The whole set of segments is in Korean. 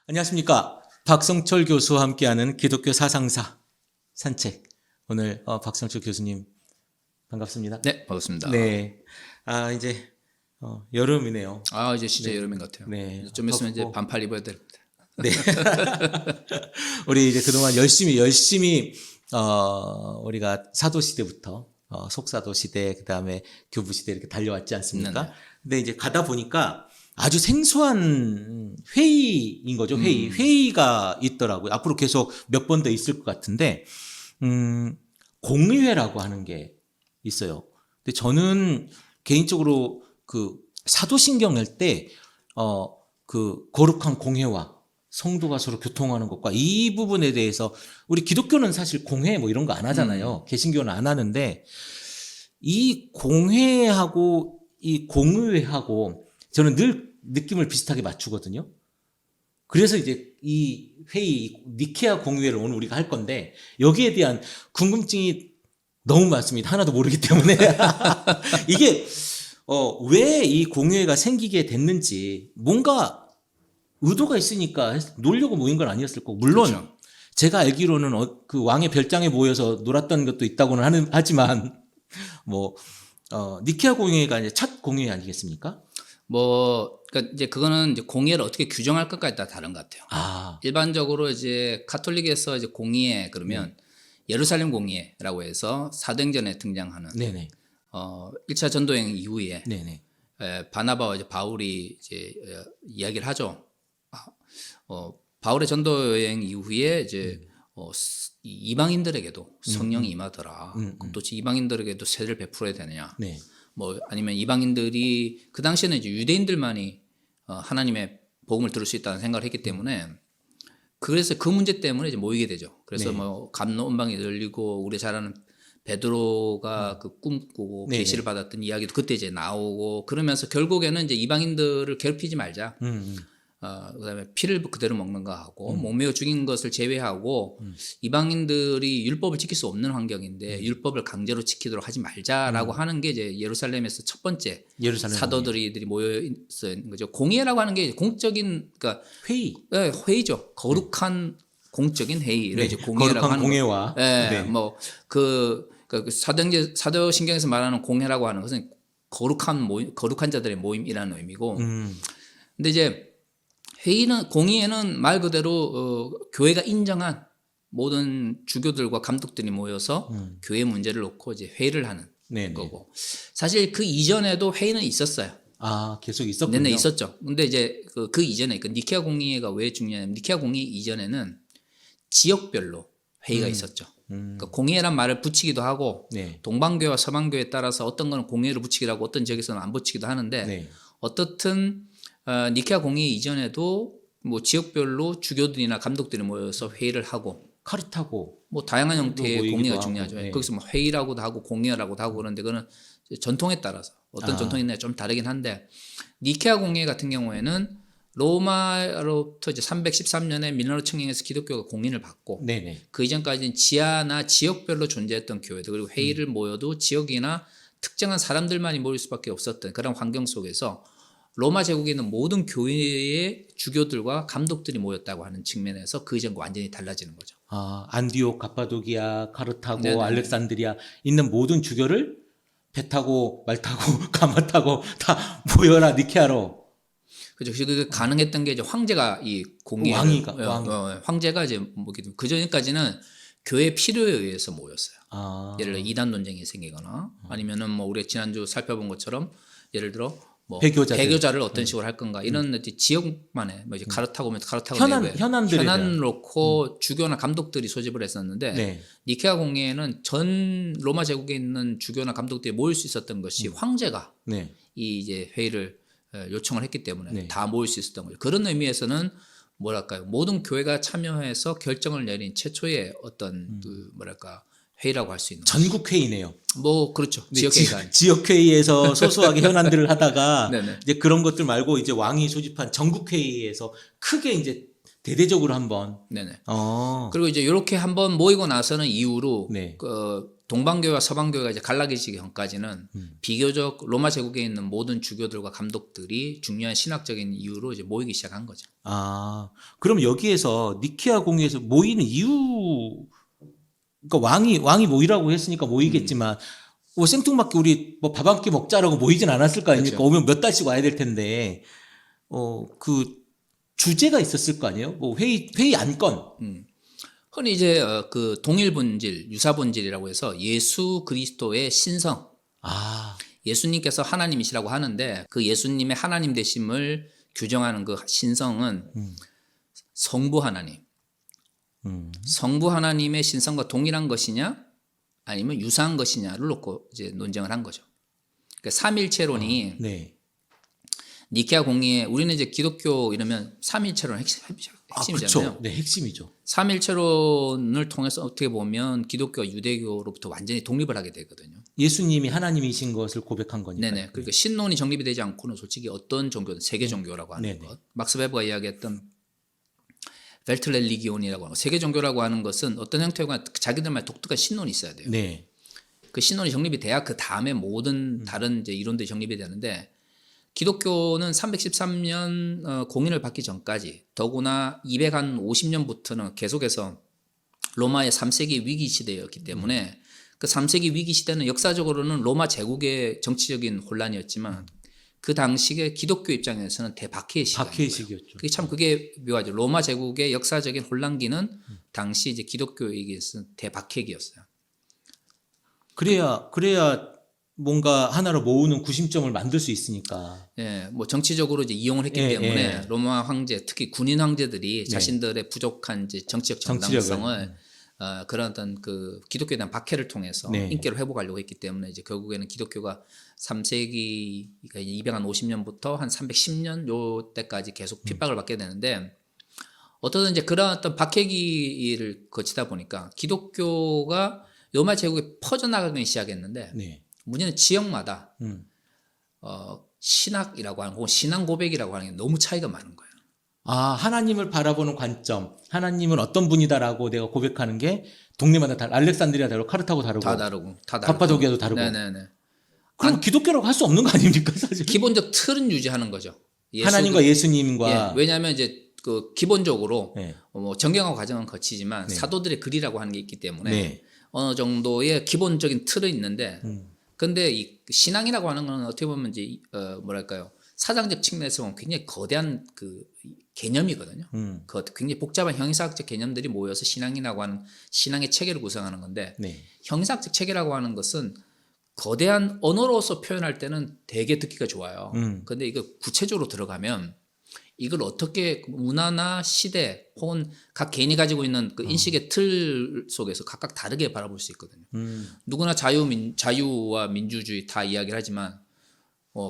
안녕하십니까. 박성철 교수와 함께하는 기독교 사상사 산책. 오늘 박성철 교수님 반갑습니다. 네, 반갑습니다. 네. 이제 여름이네요. 이제 진짜 여름인 것 같아요. 네. 좀 있으면 이제 반팔 입어야 됩니다. 네. 우리 이제 그동안 열심히 우리가 사도 시대부터 속사도 시대, 그다음에 교부 시대 이렇게 달려왔지 않습니까? 네네. 근데 이제 가다 보니까 아주 생소한 회의인 거죠. 회의가 있더라고요. 앞으로 계속 몇 번 더 있을 것 같은데, 공의회라고 하는 게 있어요. 근데 저는 개인적으로 그 사도신경 할 때, 그 거룩한 공회와 성도가 서로 교통하는 것과 이 부분에 대해서 우리 기독교는 사실 공회 뭐 이런 거 안 하잖아요. 개신교는 안 하는데, 이 공회하고 이 공의회하고 저는 늘 느낌을 비슷하게 맞추거든요. 그래서 이제 이 회의, 니케아 공의회를 오늘 우리가 할 건데 여기에 대한 궁금증이 너무 많습니다. 하나도 모르기 때문에. 이게 왜 이 공의회가 생기게 됐는지 뭔가 의도가 있으니까 놀려고 모인 건 아니었을 거고, 물론 그렇죠. 제가 알기로는 그 왕의 별장에 모여서 놀았던 것도 있다고는 하지만 니케아 공의회가 이제 첫 공의회 아니겠습니까? 그러니까 이제 그거는 이제 공의를 어떻게 규정할 것까지 따라 다른 것 같아요. 일반적으로 이제 카톨릭에서 이제 공의회 그러면 예루살렘 공의회라고 해서 사도행전에 등장하는 네네. 1차 전도행 이후에 네네. 바나바와 이제 바울이 이제 이야기를 하죠. 바울의 전도 여행 이후에 이제 이방인들에게도 성령이 임하더라. 그럼 도대체 이방인들에게도 세례를 베풀어야 되느냐? 네. 아니면 이방인들이 그 당시에는 이제 유대인들만이 하나님의 복음을 들을 수 있다는 생각을 했기 때문에, 그래서 그 문제 때문에 이제 모이게 되죠. 그래서 네. 감론방이 열리고 우리 잘 아는 베드로가 그 꿈꾸고 네네. 계시를 받았던 이야기도 그때 이제 나오고, 그러면서 결국에는 이제 이방인들을 괴롭히지 말자. 그다음에 피를 그대로 먹는 거 하고 몸매어 죽인 것을 제외하고 이방인들이 율법을 지킬 수 없는 환경인데 율법을 강제로 지키도록 하지 말자라고 하는 게 이제 예루살렘에서 첫 번째 예루살렘 사도들이 모여 있는 거죠. 공의라고 하는 게 공적인, 그러니까 회의. 네, 회의죠. 거룩한 공적인 회의를 네. 이제 공의라고 거룩한 하는 공회와. 네, 네. 그 사도신경에서 말하는 공회라고 하는 것은 거룩한 모임, 거룩한 자들의 모임이라는 의미고. 근데 이제 공의회는 말 그대로 교회가 인정한 모든 주교들과 감독들이 모여서 교회 문제를 놓고 이제 회의를 하는 네네. 거고, 사실 그 이전에도 회의는 있었어요. 계속 있었군요. 네네, 있었죠. 근데 이제 그 이전에 그 니케아 공의회가 왜 중요하냐면, 니케아 공의회 이전에는 지역별로 회의가 있었죠. 그러니까 공의회란 말을 붙이기도 하고, 네. 동방교회와 서방교회에 따라서 어떤 거는 공의회를 붙이기도 하고 어떤 지역에서는 안 붙이기도 하는데, 네. 어떻든 니케아 공의회 이전에도 지역별로 주교들이나 감독들이 모여서 회의를 하고, 카르타고. 다양한 형태의 모이기도 공의가 하고, 중요하죠. 네. 거기서 회의라고도 하고 공의라고도 하고 그러는데, 그거는 전통에 따라서 어떤 전통이 있냐에 좀 다르긴 한데, 니케아 공의회 같은 경우에는 로마로부터 이제 313년에 밀라노 청령에서 기독교가 공인을 받고, 네네. 그 이전까지는 지하나 지역별로 존재했던 교회들, 그리고 회의를 모여도 지역이나 특정한 사람들만이 모일 수밖에 없었던 그런 환경 속에서 로마 제국에 있는 모든 교회의 주교들과 감독들이 모였다고 하는 측면에서 그 이전과 완전히 달라지는 거죠. 안디옥, 가파도기아, 카르타고, 네네네. 알렉산드리아 있는 모든 주교를 배 타고 말 타고 가마 타고 다 모여라 니케아로. 그죠. 그게 가능했던 게 이제 황제가 이 공의를, 왕이. 황제가 이제 그 전까지는 교회 필요에 의해서 모였어요. 예를 들어 이단 논쟁이 생기거나, 아니면은 우리가 지난주 살펴본 것처럼 예를 들어 배교자를 어떤 식으로 할 건가, 이런 이제 지역만의 이제 가르타고 현안 놓고 주교나 감독들이 소집을 했었는데, 네. 니케아 공의회는 전 로마 제국에 있는 주교나 감독들이 모일 수 있었던 것이 황제가 네. 이 이제 회의를 요청을 했기 때문에 네. 다 모일 수 있었던 거죠. 그런 의미에서는 모든 교회가 참여해서 결정을 내린 최초의 어떤 회의라고 할 수 있는 전국 회의네요. 그렇죠. 네, 지역회의가 지역 회의에서 소소하게 현안들을 하다가 네네. 이제 그런 것들 말고 이제 왕이 소집한 전국 회의에서 크게 이제 대대적으로 한번. 네네. 그리고 이제 이렇게 한번 모이고 나서는 이후로 네. 동방교회와 서방교회가 이제 갈라지기 전까지는 비교적 로마 제국에 있는 모든 주교들과 감독들이 중요한 신학적인 이유로 이제 모이기 시작한 거죠. 아, 그럼 여기에서 니케아 공의에서 모이는 이유, 그러니까 왕이 모이라고 했으니까 모이겠지만, 뭐 생뚱맞게 우리 뭐 밥 한 끼 먹자라고 모이진 않았을 거 아닙니까? 그렇죠. 오면 몇 달씩 와야 될 텐데, 그 주제가 있었을 거 아니에요? 뭐 회의 안건. 흔히 이제 그 동일 본질, 유사 본질이라고 해서 예수 그리스도의 신성. 아, 예수님께서 하나님이시라고 하는데 그 예수님의 하나님 되심을 규정하는 그 신성은 성부 하나님. 성부 하나님의 신성과 동일한 것이냐 아니면 유사한 것이냐를 놓고 이제 논쟁을 한 거죠. 그러니까 삼일체론이 네. 니케아 공의에 우리는 이제 기독교 이러면 삼일체론 핵심이잖아요. 그렇죠. 네, 핵심이죠. 삼일체론을 통해서 어떻게 보면 기독교와 유대교로부터 완전히 독립을 하게 되거든요. 예수님이 하나님이신 것을 고백한 거니까. 네네. 그러니까 신론이 정립이 되지 않고는 솔직히 어떤 종교든 세계 종교라고 하는 네네. 것, 막스 베버가 이야기했던 벨트렐리기온이라고 하는 것, 세계 종교라고 하는 것은 어떤 형태가 자기들만의 독특한 신론이 있어야 돼요. 네. 그 신론이 정립이 돼야 그 다음에 모든 다른 이제 이론들이 정립이 되는데 기독교는 313년 공인을 받기 전까지 더구나 250년부터는 계속해서 로마의 3세기 위기 시대였기 때문에 그 3세기 위기 시대는 역사적으로는 로마 제국의 정치적인 혼란이었지만 그 당시에 기독교 입장에서는 대박해의 시기였죠. 박해의 시기였죠. 그게 묘하죠. 로마 제국의 역사적인 혼란기는 당시 이제 기독교에게서 대박해기였어요. 그래야 뭔가 하나로 모으는 구심점을 만들 수 있으니까. 예, 뭐 정치적으로 이제 이용을 했기 때문에 로마 황제, 특히 군인 황제들이 자신들의 부족한 이제 정치적 정당성을 그런 어떤 그 기독교에 대한 박해를 통해서 인기를 회복하려고 했기 때문에 이제 결국에는 기독교가 3세기, 그러니까 250년부터 한 310년 요 때까지 계속 핍박을 받게 되는데 어떤 이제 그런 어떤 박해기를 거치다 보니까 기독교가 로마 제국에 퍼져나가기 시작했는데 문제는 지역마다 신학이라고 하는 혹은 신앙 고백이라고 하는 게 너무 차이가 많은 거예요. 아, 하나님을 바라보는 관점, 하나님은 어떤 분이다라고 내가 고백하는 게 동네마다 알렉산드리아 다르고 카르타고 다르고 다 다르고 갑바도기아도 다르고. 네네네. 그럼 기독교라고 할 수 없는 거 아닙니까, 사실? 기본적 틀은 유지하는 거죠. 하나님과 예수님과. 왜냐하면 이제 그 기본적으로 뭐 정경화 과정은 거치지만 사도들의 글이라고 하는 게 있기 때문에 어느 정도의 기본적인 틀은 있는데, 근데 이 신앙이라고 하는 건 어떻게 보면 이제 뭐랄까요, 사상적 측면에서 보면 굉장히 거대한 그 개념이거든요. 굉장히 복잡한 형이사학적 개념들이 모여서 신앙이라고 하는 신앙의 체계를 구성하는 건데, 형이사학적 체계라고 하는 것은 거대한 언어로서 표현할 때는 되게 듣기가 좋아요. 근데 이거 구체적으로 들어가면 이걸 어떻게 문화나 시대 혹은 각 개인이 가지고 있는 그 인식의 틀 속에서 각각 다르게 바라볼 수 있거든요. 누구나 자유와 민주주의 다 이야기를 하지만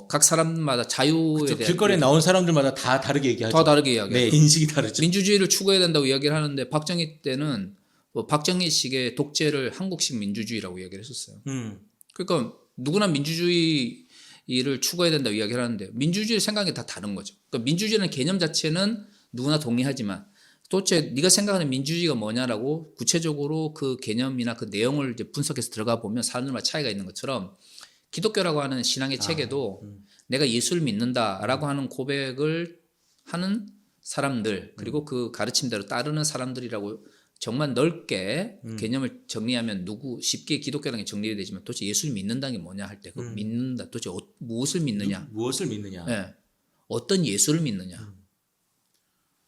각 사람마다 자유에 대한 길거리에 나온 사람들마다 다 다르게 얘기하죠. 다 다르게 이야기해요. 네, 인식이 다르죠. 민주주의를 추구해야 된다고 이야기를 하는데 박정희 때는 박정희식의 독재를 한국식 민주주의라고 이야기를 했었어요. 그러니까 누구나 민주주의를 추구해야 된다고 이야기를 하는데 민주주의 생각이 다 다른 거죠. 그러니까 민주주의라는 개념 자체는 누구나 동의하지만 도대체 네가 생각하는 민주주의가 뭐냐라고 구체적으로 그 개념이나 그 내용을 이제 분석해서 들어가 보면 사람들마다 차이가 있는 것처럼 기독교라고 하는 신앙의 체계도 내가 예수를 믿는다라고 하는 고백을 하는 사람들 그리고 그 가르침대로 따르는 사람들이라고 정말 넓게 개념을 정리하면 쉽게 기독교라는 게 정리가 되지만 도대체 예수를 믿는다는 게 뭐냐 할 때 그 믿는다 도대체 무엇을 믿느냐 무엇을 믿느냐 어떤 예수를 믿느냐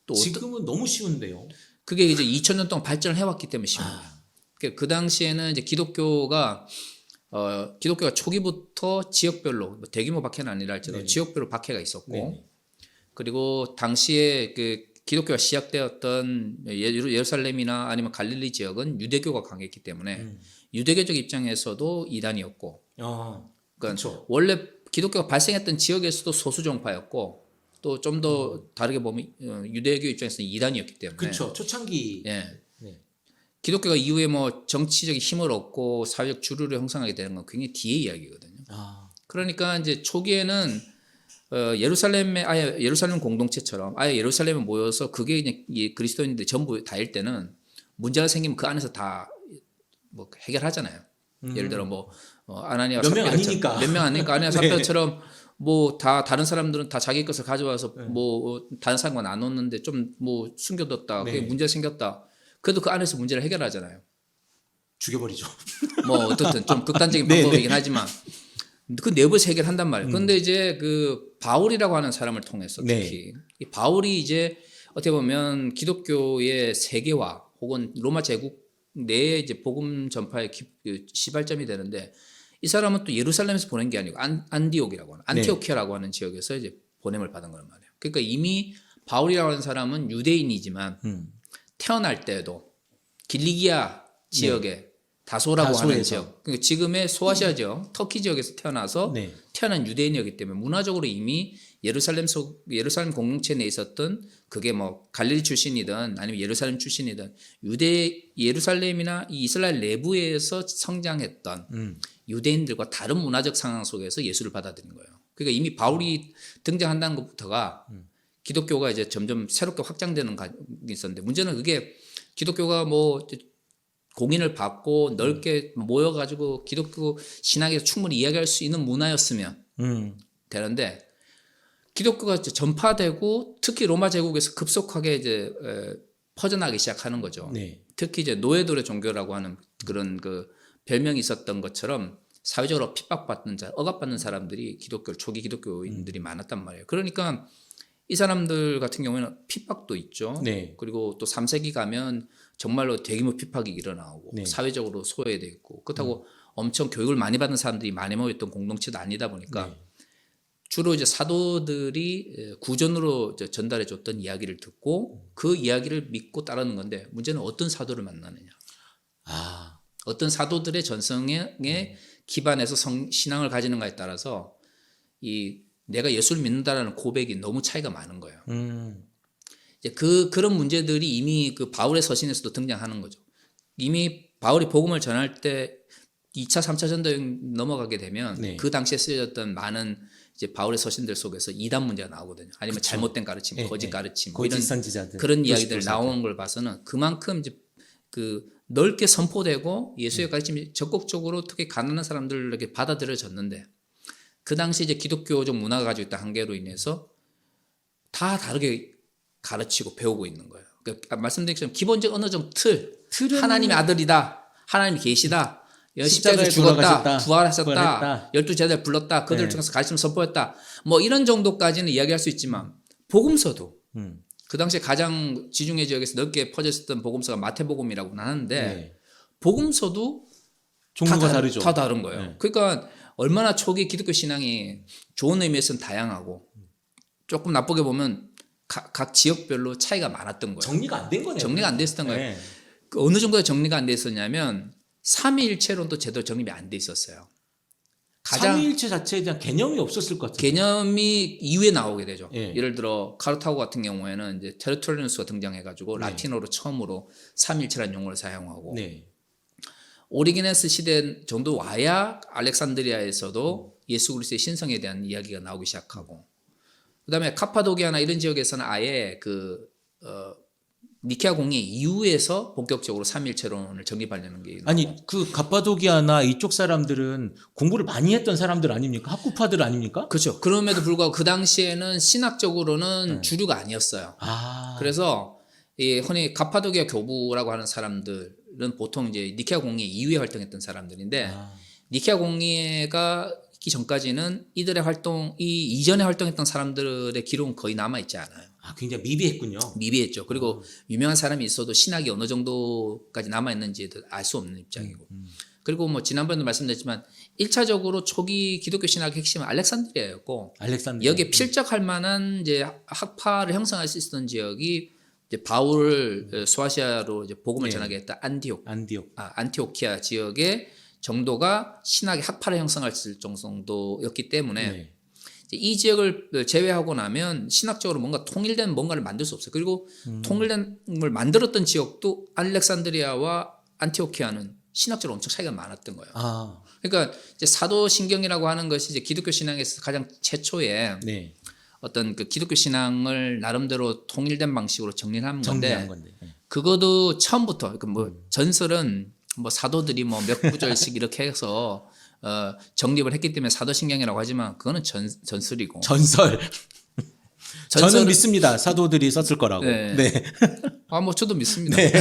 또 지금은 너무 쉬운데요. 그게 이제 2000년 동안 발전을 해왔기 때문에 쉬운 거예요. 그 당시에는 이제 기독교가 초기부터 지역별로 대규모 박해는 아니라 할지라도 지역별로 박해가 있었고 그리고 당시에 그 기독교가 시작되었던 예루살렘이나 아니면 갈릴리 지역은 유대교가 강했기 때문에 유대교적 입장에서도 이단이었고 그러니까 원래 기독교가 발생했던 지역에서도 소수 종파였고 또 좀 더 다르게 보면 유대교 입장에서는 이단이었기 때문에 그렇죠. 초창기 기독교가 이후에 뭐 정치적인 힘을 얻고 사회적 주류를 형성하게 되는 건 굉장히 뒤의 이야기거든요. 그러니까 이제 초기에는 예루살렘 공동체처럼 아예 예루살렘에 모여서 그게 그냥 그리스도인들 전부 다일 때는 문제가 생기면 그 안에서 다 뭐 해결하잖아요. 예를 들어 뭐 아나니아 몇 명 아니니까. 몇 명 아니니까 아나니아 네. 삽비라처럼 뭐 다 다른 사람들은 다 자기 것을 가져와서 뭐 다른 사람과 나눴는데 좀 뭐 숨겨뒀다. 그게 문제 생겼다. 그래도 그 안에서 문제를 해결하잖아요. 죽여버리죠. 뭐 어떻든 좀 극단적인 네, 방법이긴 하지만 그 내부에서 해결한단 말이에요. 그런데 이제 그 바울이라고 하는 사람을 통해서 특히 이 바울이 이제 어떻게 보면 기독교의 세계화 혹은 로마 제국 내에 이제 복음 전파의 시발점이 되는데 이 사람은 또 예루살렘에서 보낸 게 아니고 안디옥이라고 하는 안티오키아라고 하는 지역에서 이제 보냄을 받은 거란 말이에요. 그러니까 이미 바울이라고 하는 사람은 유대인이지만 태어날 때도 길리기아 지역에 다소라고 하는 지역, 그러니까 지금의 소아시아 지역, 터키 지역에서 태어나서 태어난 유대인이었기 때문에 문화적으로 이미 예루살렘 공동체 내에 있었던 그게 뭐 갈릴리 출신이든 아니면 예루살렘 출신이든 예루살렘이나 이 이스라엘 내부에서 성장했던 유대인들과 다른 문화적 상황 속에서 예수를 받아들인 거예요. 그러니까 이미 바울이 등장한다는 것부터가 기독교가 이제 점점 새롭게 확장되는 게 있었는데 문제는 그게 기독교가 뭐 공인을 받고 넓게 모여가지고 기독교 신학에서 충분히 이야기할 수 있는 문화였으면 되는데 기독교가 전파되고 특히 로마 제국에서 급속하게 이제 퍼져나가기 시작하는 거죠. 특히 이제 노예돌의 종교라고 하는 그런 그 별명이 있었던 것처럼 사회적으로 핍박받는 억압받는 사람들이 초기 기독교인들이 많았단 말이에요. 그러니까 이 사람들 같은 경우에는 핍박도 있죠. 그리고 또 3세기 가면 정말로 대규모 핍박이 일어나고 사회적으로 소외되고 그렇다고 엄청 교육을 많이 받은 사람들이 많이 모였던 공동체도 아니다 보니까 주로 이제 사도들이 구전으로 전달해 줬던 이야기를 듣고 그 이야기를 믿고 따르는 건데 문제는 어떤 사도를 만나느냐. 어떤 사도들의 전성에 기반해서 신앙을 가지는가에 따라서 이 내가 예수를 믿는다라는 고백이 너무 차이가 많은 거예요. 이제 그런 문제들이 이미 그 바울의 서신에서도 등장하는 거죠. 이미 바울이 복음을 전할 때 2차, 3차 전도행 넘어가게 되면 그 당시에 쓰여졌던 많은 이제 바울의 서신들 속에서 이단 문제가 나오거든요. 아니면 잘못된 가르침, 거짓 가르침, 뭐 이런 선지자들, 그런 이야기들 나오는 걸 봐서는 그만큼 이제 그 넓게 선포되고 예수의 가르침이 적극적으로 특히 가난한 사람들에게 받아들여졌는데 그 당시 이제 기독교적 문화가 가지고 있던 한계로 인해서 다 다르게 가르치고 배우고 있는 거예요. 그러니까 말씀드린 것처럼 기본적 어느 정도 틀은 하나님의 아들이다, 하나님이 계시다, 십자가에 죽었다, 부활하셨다, 12제자를 불렀다, 그들을 통해서 가르침 선포했다, 뭐 이런 정도까지는 이야기할 수 있지만 복음서도 그 당시에 가장 지중해 지역에서 넓게 퍼졌었던 복음서가 마태복음이라고 하는데 복음서도 종류가 다르죠. 다 다른 거예요. 그러니까 얼마나 초기 기독교 신앙이 좋은 의미에서는 다양하고 조금 나쁘게 보면 각 지역별로 차이가 많았던 거예요. 정리가 안 된 거네요. 정리가 안 됐었던 거예요. 그 어느 정도의 정리가 안 돼 있었냐면 삼위일체론도 제대로 정립이 안 돼 있었어요. 삼위일체 자체에 대한 개념이 없었을 것 같아요. 개념이 이후에 나오게 되죠. 예를 들어 카르타고 같은 경우에는 이제 테르툴리누스가 등장해가지고 라틴어로 처음으로 삼위일체라는 용어를 사용하고 오리게네스 시대 정도 와야 알렉산드리아에서도 예수 그리스도의 신성에 대한 이야기가 나오기 시작하고 그다음에 카파도기아나 이런 지역에서는 아예 니케아 공의 이후에서 본격적으로 삼위일체론을 정립하려는 게 아니 그 카파도기아나 이쪽 사람들은 공부를 많이 했던 사람들 아닙니까? 학구파들 아닙니까? 그렇죠. 그럼에도 불구하고 그 당시에는 신학적으로는 주류가 아니었어요. 그래서 이 흔히 카파도기아 교부라고 하는 사람들은 보통 이제 니케아 공의 이후에 활동했던 사람들인데 니케아 공의가 있기 전까지는 이들의 활동, 이전에 활동했던 사람들의 기록은 거의 남아있지 않아요. 굉장히 미비했군요. 미비했죠. 그리고 유명한 사람이 있어도 신학이 어느 정도까지 남아있는지 알 수 없는 입장이고. 그리고 뭐 지난번에도 말씀드렸지만 1차적으로 초기 기독교 신학의 핵심은 알렉산드리아였고 여기에 필적할 만한 이제 학파를 형성할 수 있었던 지역이 이제 바울을 소아시아로 이제 복음을 전하게 했다 안티오키아 지역의 정도가 신학의 학파를 형성할 수 있을 정도였기 때문에 이 지역을 제외하고 나면 신학적으로 뭔가 통일된 뭔가를 만들 수 없어요. 그리고 통일된 걸 만들었던 지역도 알렉산드리아와 안티오키아는 신학적으로 엄청 차이가 많았던 거예요. 그러니까 이제 사도신경이라고 하는 것이 이제 기독교 신앙에서 가장 최초의 어떤 그 기독교 신앙을 나름대로 통일된 방식으로 정리한 건데 그것도 처음부터 뭐 전설은 뭐 사도들이 뭐 몇 구절씩 이렇게 해서 정립을 했기 때문에 사도신경이라고 하지만 그거는 전설이고. 저는 믿습니다. 사도들이 썼을 거라고. 네. 네. 뭐 저도 믿습니다. 네.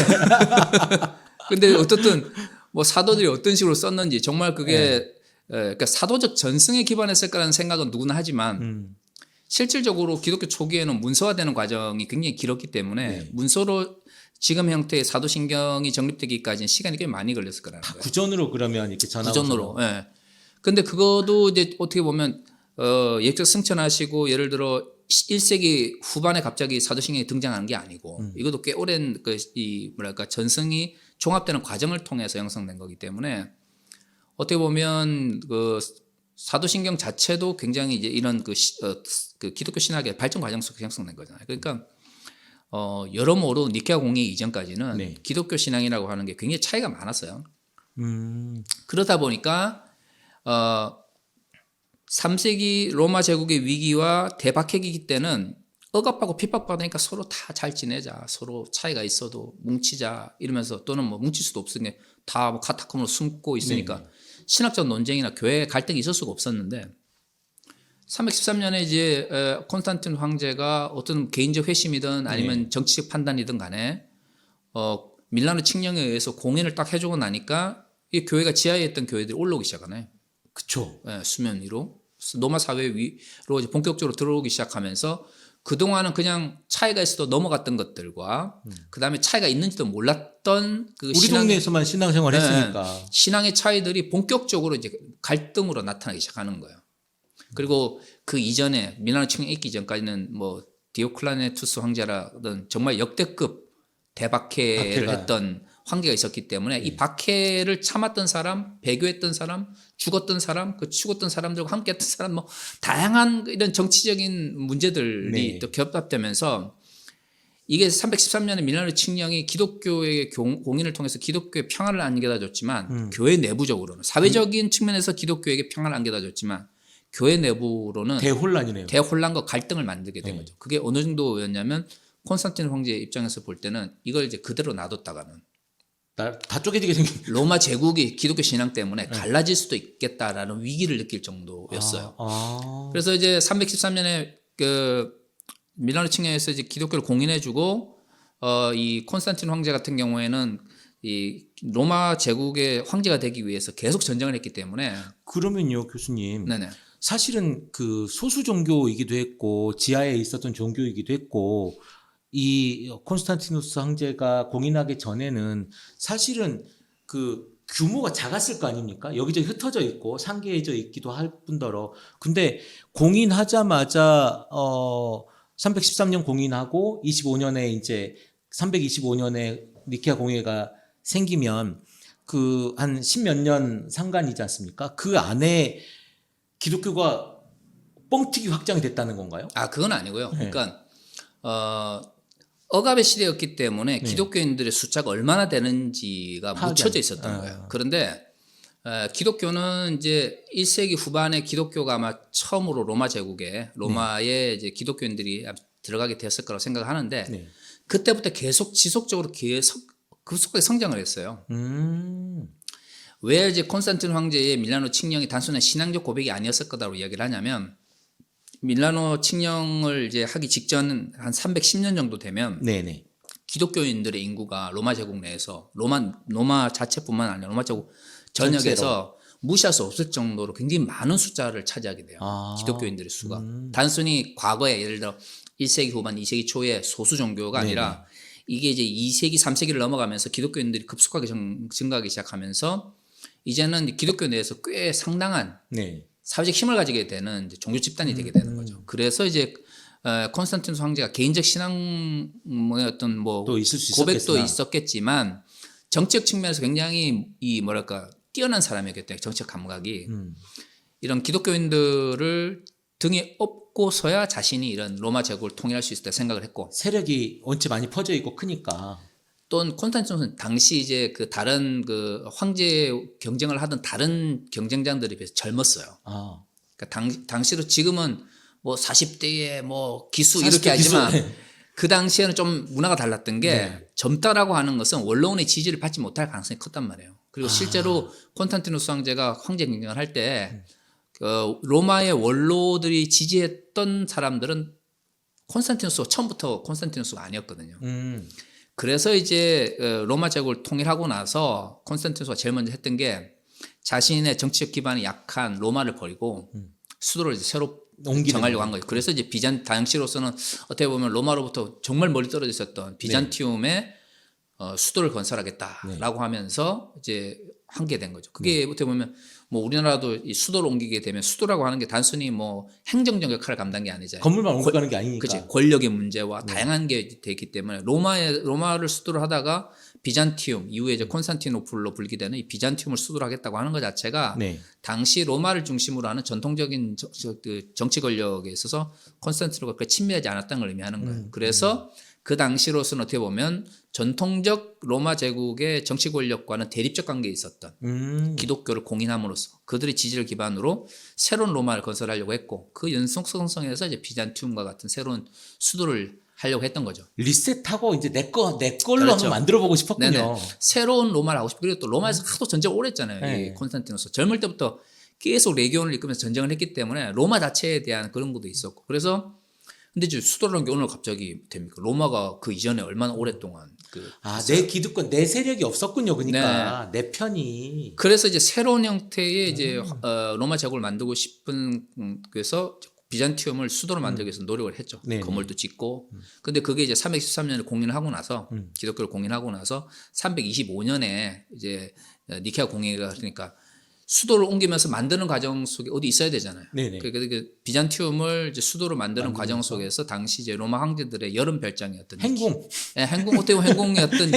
근데 어떻든 뭐 사도들이 어떤 식으로 썼는지 정말 그게 그러니까 사도적 전승에 기반했을 거라는 생각은 누구나 하지만 실질적으로 기독교 초기에는 문서화되는 과정이 굉장히 길었기 때문에 문서로 지금 형태의 사도신경이 정립되기까지는 시간이 꽤 많이 걸렸을 거라는 거예요. 구전으로 그러면 이렇게 전하고. 구전으로. 예. 근데 그것도 이제 어떻게 보면 예적 승천하시고 예를 들어 1세기 후반에 갑자기 사도신경이 등장하는 게 아니고 이것도 꽤 오랜 이 뭐랄까 전승이 종합되는 과정을 통해서 형성된 거기 때문에 어떻게 보면 그 사도신경 자체도 굉장히 이제 이런 그 기독교 신학의 발전 과정 속에 형성된 거잖아요. 그러니까 여러모로 니케아 공의 이전까지는 기독교 신앙이라고 하는 게 굉장히 차이가 많았어요. 그러다 보니까 3세기 로마 제국의 위기와 대박해기기 때는 억압하고 핍박받으니까 서로 다 잘 지내자, 서로 차이가 있어도 뭉치자 이러면서 또는 뭐 뭉칠 수도 없으니까 다 뭐 카타콤으로 숨고 있으니까 신학적 논쟁이나 교회 갈등이 있을 수가 없었는데 313년에 이제 콘스탄틴 황제가 어떤 개인적 회심이든 아니면 정치적 판단이든 간에 밀라노 칙령에 의해서 공인을 딱 해주고 나니까 이 교회가 지하에 있던 교회들이 올라오기 시작하네. 그쵸. 수면 위로 로마 사회 위로 이제 본격적으로 들어오기 시작하면서 그동안은 그냥 차이가 있어도 넘어갔던 것들과 그다음에 차이가 있는지도 몰랐던 그 우리 동네에서만 신앙생활 했으니까 신앙의 차이들이 본격적으로 이제 갈등으로 나타나기 시작하는 거예요. 그리고 그 이전에 밀라노 칙령 있기 전까지는 뭐 디오클레네투스 황제라든 정말 역대급 대박해를 했던 황제가 있었기 때문에 이 박해를 참았던 사람, 배교했던 사람, 죽었던 사람, 그 죽었던 사람들과 함께했던 사람, 뭐 다양한 이런 정치적인 문제들이 또 겹합되면서 이게 313년에 밀라노 칙령이 기독교의 공인을 통해서 기독교의 평화를 안겨다 줬지만 교회 내부적으로는 사회적인 측면에서 기독교에게 평화를 안겨다 줬지만 교회 내부로는 대혼란이네요. 대혼란과 갈등을 만들게 된 거죠. 그게 어느 정도였냐면 콘스탄틴 황제의 입장에서 볼 때는 이걸 이제 그대로 놔뒀다가는 다 쪼개지게 생긴 로마 제국이 기독교 신앙 때문에 갈라질 수도 있겠다라는 위기를 느낄 정도였어요. 그래서 이제 313년에 그 밀라노 칙령에서 이제 기독교를 공인해주고 이 콘스탄틴 황제 같은 경우에는 이 로마 제국의 황제가 되기 위해서 계속 전쟁을 했기 때문에. 그러면요, 교수님. 네네. 사실은 그 소수 종교이기도 했고 지하에 있었던 종교이기도 했고 이 콘스탄티누스 황제가 공인하기 전에는 사실은 그 규모가 작았을 거 아닙니까? 여기저기 흩어져 있고 상계해져 있기도 할 뿐더러 근데 공인하자마자 313년 공인하고 25년에 이제 325년에 니케아 공회가 생기면 그 한 10몇 년 상간이지 않습니까? 그 안에 기독교가 뻥튀기 확장이 됐다는 건가요? 그건 아니고요. 그러니까 억압의 시대였기 때문에 기독교인들의 숫자가 얼마나 되는지가 묻혀져 있었던 거예요. 그런데 기독교는 이제 1세기 후반에 기독교가 아마 처음으로 로마 제국에 로마에 이제 기독교인들이 들어가게 되었을 거라고 생각하는데 그때부터 계속 지속적으로 급속하게 성장을 했어요. 왜 이제 콘스탄틴 황제의 밀라노 칙령이 단순한 신앙적 고백이 아니었을 거다라고 이야기를 하냐면 밀라노 칙령을 이제 하기 직전 한 310년 정도 되면 기독교인들의 인구가 로마 제국 내에서 로마 자체뿐만 아니라 로마 제국 전역에서 무시할 수 없을 정도로 굉장히 많은 숫자를 차지하게 돼요. 기독교인들의 수가. 단순히 과거에 예를 들어 1세기 후반, 2세기 초에 소수 종교가 아니라 이게 이제 2세기, 3세기를 넘어가면서 기독교인들이 급속하게 증가하기 시작하면서 이제는 기독교 내에서 꽤 상당한 사회적 힘을 가지게 되는 이제 종교 집단이 되게 되는 거죠. 그래서 이제 콘스탄티누스 황제가 개인적 신앙 어떤 뭐 고백도 있었겠지만 정치적 측면에서 굉장히 이 뭐랄까 뛰어난 사람이었기 때문에 정치적 감각이 이런 기독교인들을 등에 업고서야 자신이 이런 로마 제국을 통일할 수 있다 생각을 했고 세력이 원체 많이 퍼져 있고 크니까 또 콘스탄티누스는 당시 이제 그 다른 그 황제 경쟁을 하던 다른 경쟁자들에 비해서 젊었어요. 그러니까 당시로 지금은 뭐 40대에 뭐 기수 이렇게 하지만 그 당시에는 좀 문화가 달랐던 게 네. 젊다라고 하는 것은 원로원의 지지를 받지 못할 가능성이 컸단 말이에요. 그리고 실제로 콘스탄티누스 황제가 황제 경쟁을 할 때 로마의 원로들이 지지했던 사람들은 처음부터 콘스탄티누스가 아니었거든요. 그래서 이제 로마 제국을 통일하고 나서 콘스탄티누스가 제일 먼저 했던 게 자신의 정치적 기반이 약한 로마를 버리고 수도를 이제 새로 정하려고 한 거예요. 그래서 이제 당시로서는 어떻게 보면 로마로부터 정말 멀리 떨어져 있었던 비잔티움의 수도를 건설하겠다라고 하면서 이제 한 게 된 거죠. 그게 어떻게 보면 뭐 우리나라도 이 수도를 옮기게 되면 수도라고 하는 게 단순히 뭐 행정적 역할을 감당한 게 아니잖아요. 건물만 옮겨가는 게 아니니까. 그치. 권력의 문제와 다양한 게 되기 때문에 로마를 수도로 하다가 비잔티움 이후에 이제 콘스탄티노플로 불리되는 이 비잔티움을 수도로 하겠다고 하는 것 자체가 당시 로마를 중심으로 하는 전통적인 정치 권력에 있어서 콘스탄티노가 그렇게 친밀하지 않았다는 걸 의미하는 거예요. 그래서 그 당시로서는 어떻게 보면 전통적 로마 제국의 정치 권력과는 대립적 관계에 있었던 기독교를 공인함으로써 그들의 지지를 기반으로 새로운 로마를 건설하려고 했고 그 연속성에서 이제 비잔티움과 같은 새로운 수도를 하려고 했던 거죠. 리셋하고 이제 내 걸로 그렇죠. 한번 만들어보고 싶었군요. 네네. 새로운 로마를 하고 싶고 그리고 또 로마에서 하도 전쟁을 오래 했잖아요. 네. 이 콘스탄티누스 젊을 때부터 계속 레기온을 이끌면서 전쟁을 했기 때문에 로마 자체에 대한 그런 것도 있었고 그래서 근데 이제 수도라는 게 오늘 갑자기 됩니까? 로마가 그 이전에 얼마나 오랫동안 내 기득권, 내 세력이 없었군요. 그러니까 내 편이. 그래서 이제 새로운 형태의 이제 로마 제국을 만들고 싶은 그래서 비잔티움을 수도로 만들기 위해서 노력을 했죠. 건물도 짓고. 근데 그게 이제 313년에 공인을 하고 나서 기독교를 공인하고 나서 325년에 이제 니케아 공회가 그러니까 수도를 옮기면서 만드는 과정 속에 어디 있어야 되잖아요. 그러니까 비잔티움을 이제 수도로 만드는 과정 속에서 당시 이제 로마 황제들의 여름 별장이었던 행궁. 행궁 어떻게 보면 행궁이었던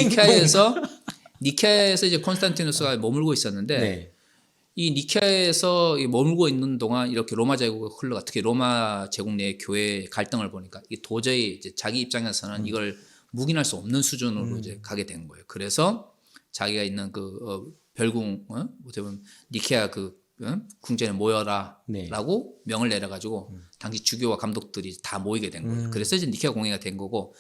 니케아에서 이제 콘스탄티누스가 머물고 있었는데 이 니케아에서 머물고 있는 동안 이렇게 로마 제국의 흘러가 특히 로마 제국 내 교회 갈등을 보니까 이 도저히 이제 자기 입장에서는 이걸 묵인할 수 없는 수준으로 이제 가게 된 거예요. 그래서 자기가 있는 별궁 어떻게 보면 니케아 궁전에 모여라라고 명을 내려가지고 당시 주교와 감독들이 다 모이게 된 거예요. 그래서 이제 니케아 공회가 된 거고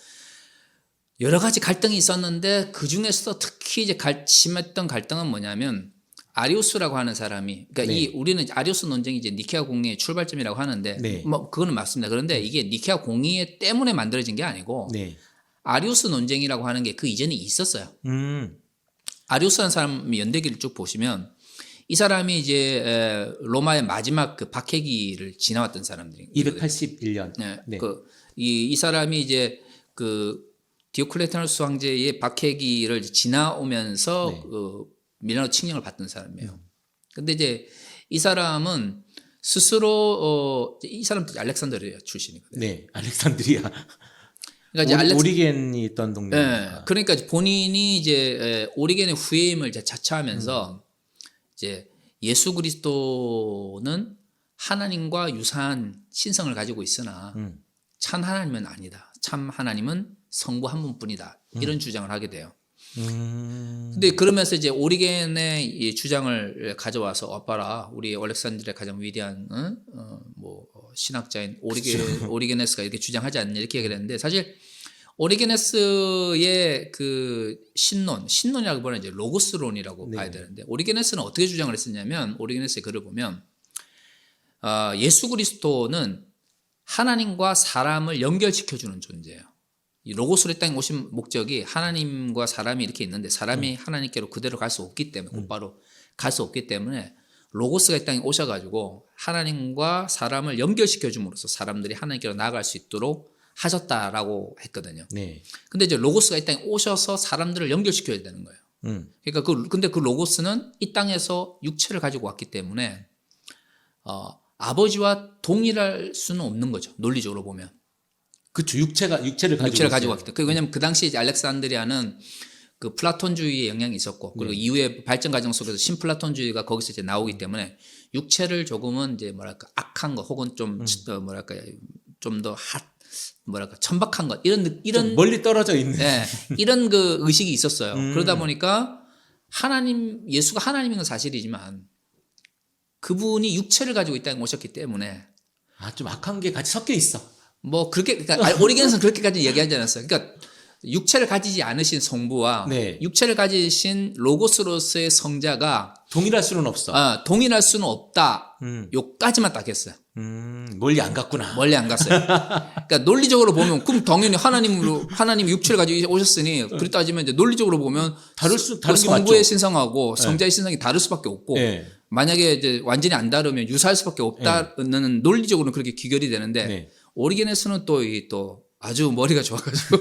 여러 가지 갈등이 있었는데 그 중에서도 특히 이제 심했던 갈등은 뭐냐면 아리우스라고 하는 사람이 그러니까 우리는 아리우스 논쟁이 이제 니케아 공의의 출발점이라고 하는데 뭐 그거는 맞습니다. 그런데 이게 니케아 공의 때문에 만들어진 게 아니고 아리우스 논쟁이라고 하는 게 그 이전에 있었어요. 아리우스라는 사람의 연대기를 쭉 보시면 이 사람이 이제 로마의 마지막 그 박해기를 지나왔던 사람들이에요. 281년. 이 사람이 이제 디오클레타누스 황제의 박해기를 지나오면서 밀라노 칙령을 받던 사람이에요. 근데 이제 이 사람은 스스로 이 사람도 알렉산드리아 출신이거든요. 알렉산드리아. 그러니까 이제 오리겐이 있던 동네니까. 그러니까 본인이 이제 오리겐의 후예임을 이제 자처하면서 이제 예수 그리스도는 하나님과 유사한 신성을 가지고 있으나 참 하나님은 아니다. 참 하나님은 성부 한 분뿐이다. 이런 주장을 하게 돼요. 근데 그러면서 이제 오리겐의 이 주장을 가져와서 봐라 우리 알렉산드리아 가장 위대한 신학자인 오리게네스가 이렇게 주장하지 않냐 이렇게 얘기를 했는데 사실 오리게네스의 그 신론이라고 보면 이제 로고스론이라고 봐야 되는데 오리게네스는 어떻게 주장을 했었냐면 오리게네스의 글을 보면 예수 그리스도는 하나님과 사람을 연결시켜주는 존재예요. 이 로고스의 땅에 오신 목적이 하나님과 사람이 이렇게 있는데 사람이 하나님께로 그대로 갈 수 없기 때문에 곧바로 갈 수 없기 때문에 로고스가 이 땅에 오셔가지고 하나님과 사람을 연결시켜 줌으로써 사람들이 하나님께로 나아갈 수 있도록 하셨다라고 했거든요. 근데 이제 로고스가 이 땅에 오셔서 사람들을 연결시켜야 되는 거예요. 그러니까 근데 그 로고스는 이 땅에서 육체를 가지고 왔기 때문에 아버지와 동일할 수는 없는 거죠. 논리적으로 보면. 그렇죠. 육체를 가지고 왔기 때문에. 왜냐하면 그 당시에 이제 알렉산드리아는 그 플라톤주의의 영향이 있었고 그리고 이후에 발전 과정 속에서 신플라톤주의가 거기서 이제 나오기 때문에 육체를 조금은 이제 악한 것 혹은 좀 좀 더 천박한 것 이런 멀리 떨어져 있는 이런 그 의식이 있었어요. 그러다 보니까 예수가 하나님인 건 사실이지만 그분이 육체를 가지고 이 땅에 오셨기 때문에 좀 악한 게 같이 섞여 있어. 뭐 그렇게 그러니까 오리겐스는 그렇게까지 얘기하지 않았어요. 그러니까 육체를 가지지 않으신 성부와 네. 육체를 가지신 로고스로서의 성자가 동일할 수는 없어. 동일할 수는 없다. 요까지만 딱 했어요. 멀리 안 갔구나. 멀리 안 갔어요. 그러니까 논리적으로 보면 그럼 당연히 하나님이 육체를 가지고 오셨으니 그렇게 따지면 이제 논리적으로 보면 다른 게 성부의 맞죠. 신성하고 성자의 신성이 다를 수밖에 없고 네. 만약에 이제 완전히 안 다르면 유사할 수밖에 없다는 논리적으로는 그렇게 귀결이 되는데 네. 오리게네스는 또 아주 머리가 좋아가지고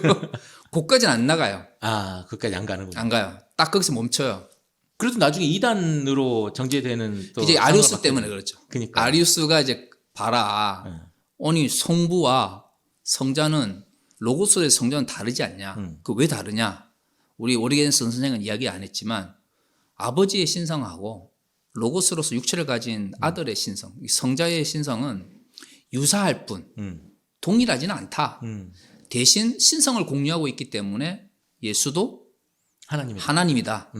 거기까지는 안 나가요. 아, 그까지 안 가는군요. 안 가요. 딱 거기서 멈춰요. 그래도 나중에 2단으로 정제되는 또 이제 아리우스 때문에 그렇죠. 그러니까. 아리우스가 이제 봐라. 아니 성부와 성자는 로고스의 성자는 다르지 않냐? 그 왜 다르냐? 우리 오리게네스 선생은 이야기 안 했지만 아버지의 신성하고 로고스로서 육체를 가진 아들의 신성, 성자의 신성은 유사할 뿐 동일하지는 않다. 대신 신성을 공유하고 있기 때문에 예수도 하나님이다.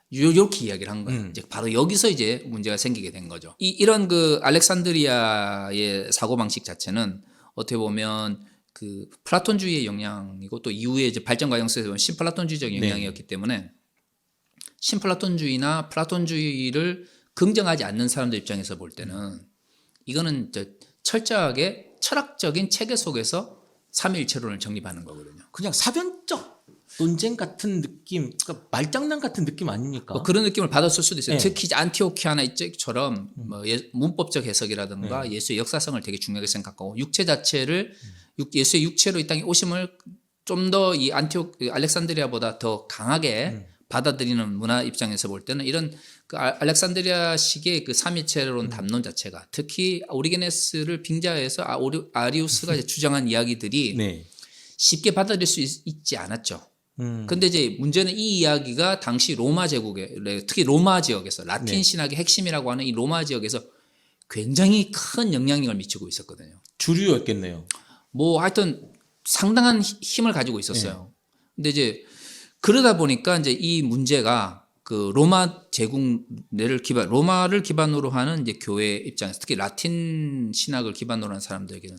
이렇게 이야기를 한 거예요. 이제 바로 여기서 이제 문제가 생기게 된 거죠. 이런 그 알렉산드리아의 사고방식 자체는 어떻게 보면 그 플라톤주의의 영향이고 또 이후에 이제 발전 과정 속에서 보면 신플라톤주의적 영향이었기 때문에 신플라톤주의나 플라톤주의를 긍정하지 않는 사람들 입장에서 볼 때는 이거는 철저하게 철학적인 체계 속에서 삼위일체론을 정립하는 거거든요. 그냥 사변적 논쟁 같은 느낌, 그러니까 말장난 같은 느낌 아닙니까? 뭐 그런 느낌을 받았을 수도 있어요. 네. 특히 이제 안티오키아나 이쪽처럼 뭐 문법적 해석이라든가 예수의 역사성을 되게 중요하게 생각하고 육체 자체를 예수의 육체로 이 땅에 오심을 좀 더 이 알렉산드리아보다 더 강하게 받아들이는 문화 입장에서 볼 때는 이런 그 알렉산드리아식의 그 삼위체론 담론 자체가 특히 오리게네스를 빙자해서 아리우스가 이제 주장한 이야기들이 네. 쉽게 받아들일 수 있지 않았죠. 근데 이제 문제는 이 이야기가 당시 로마 제국에 특히 로마 지역에서 라틴 신학의 핵심이라고 하는 이 로마 지역에서 굉장히 큰 영향력을 미치고 있었거든요. 주류였겠네요. 뭐 하여튼 상당한 힘을 가지고 있었어요. 근데 이제 그러다 보니까 이제 이 문제가 그 로마 제국을 로마를 기반으로 하는 이제 교회 입장에서 특히 라틴 신학을 기반으로 하는 사람들에게는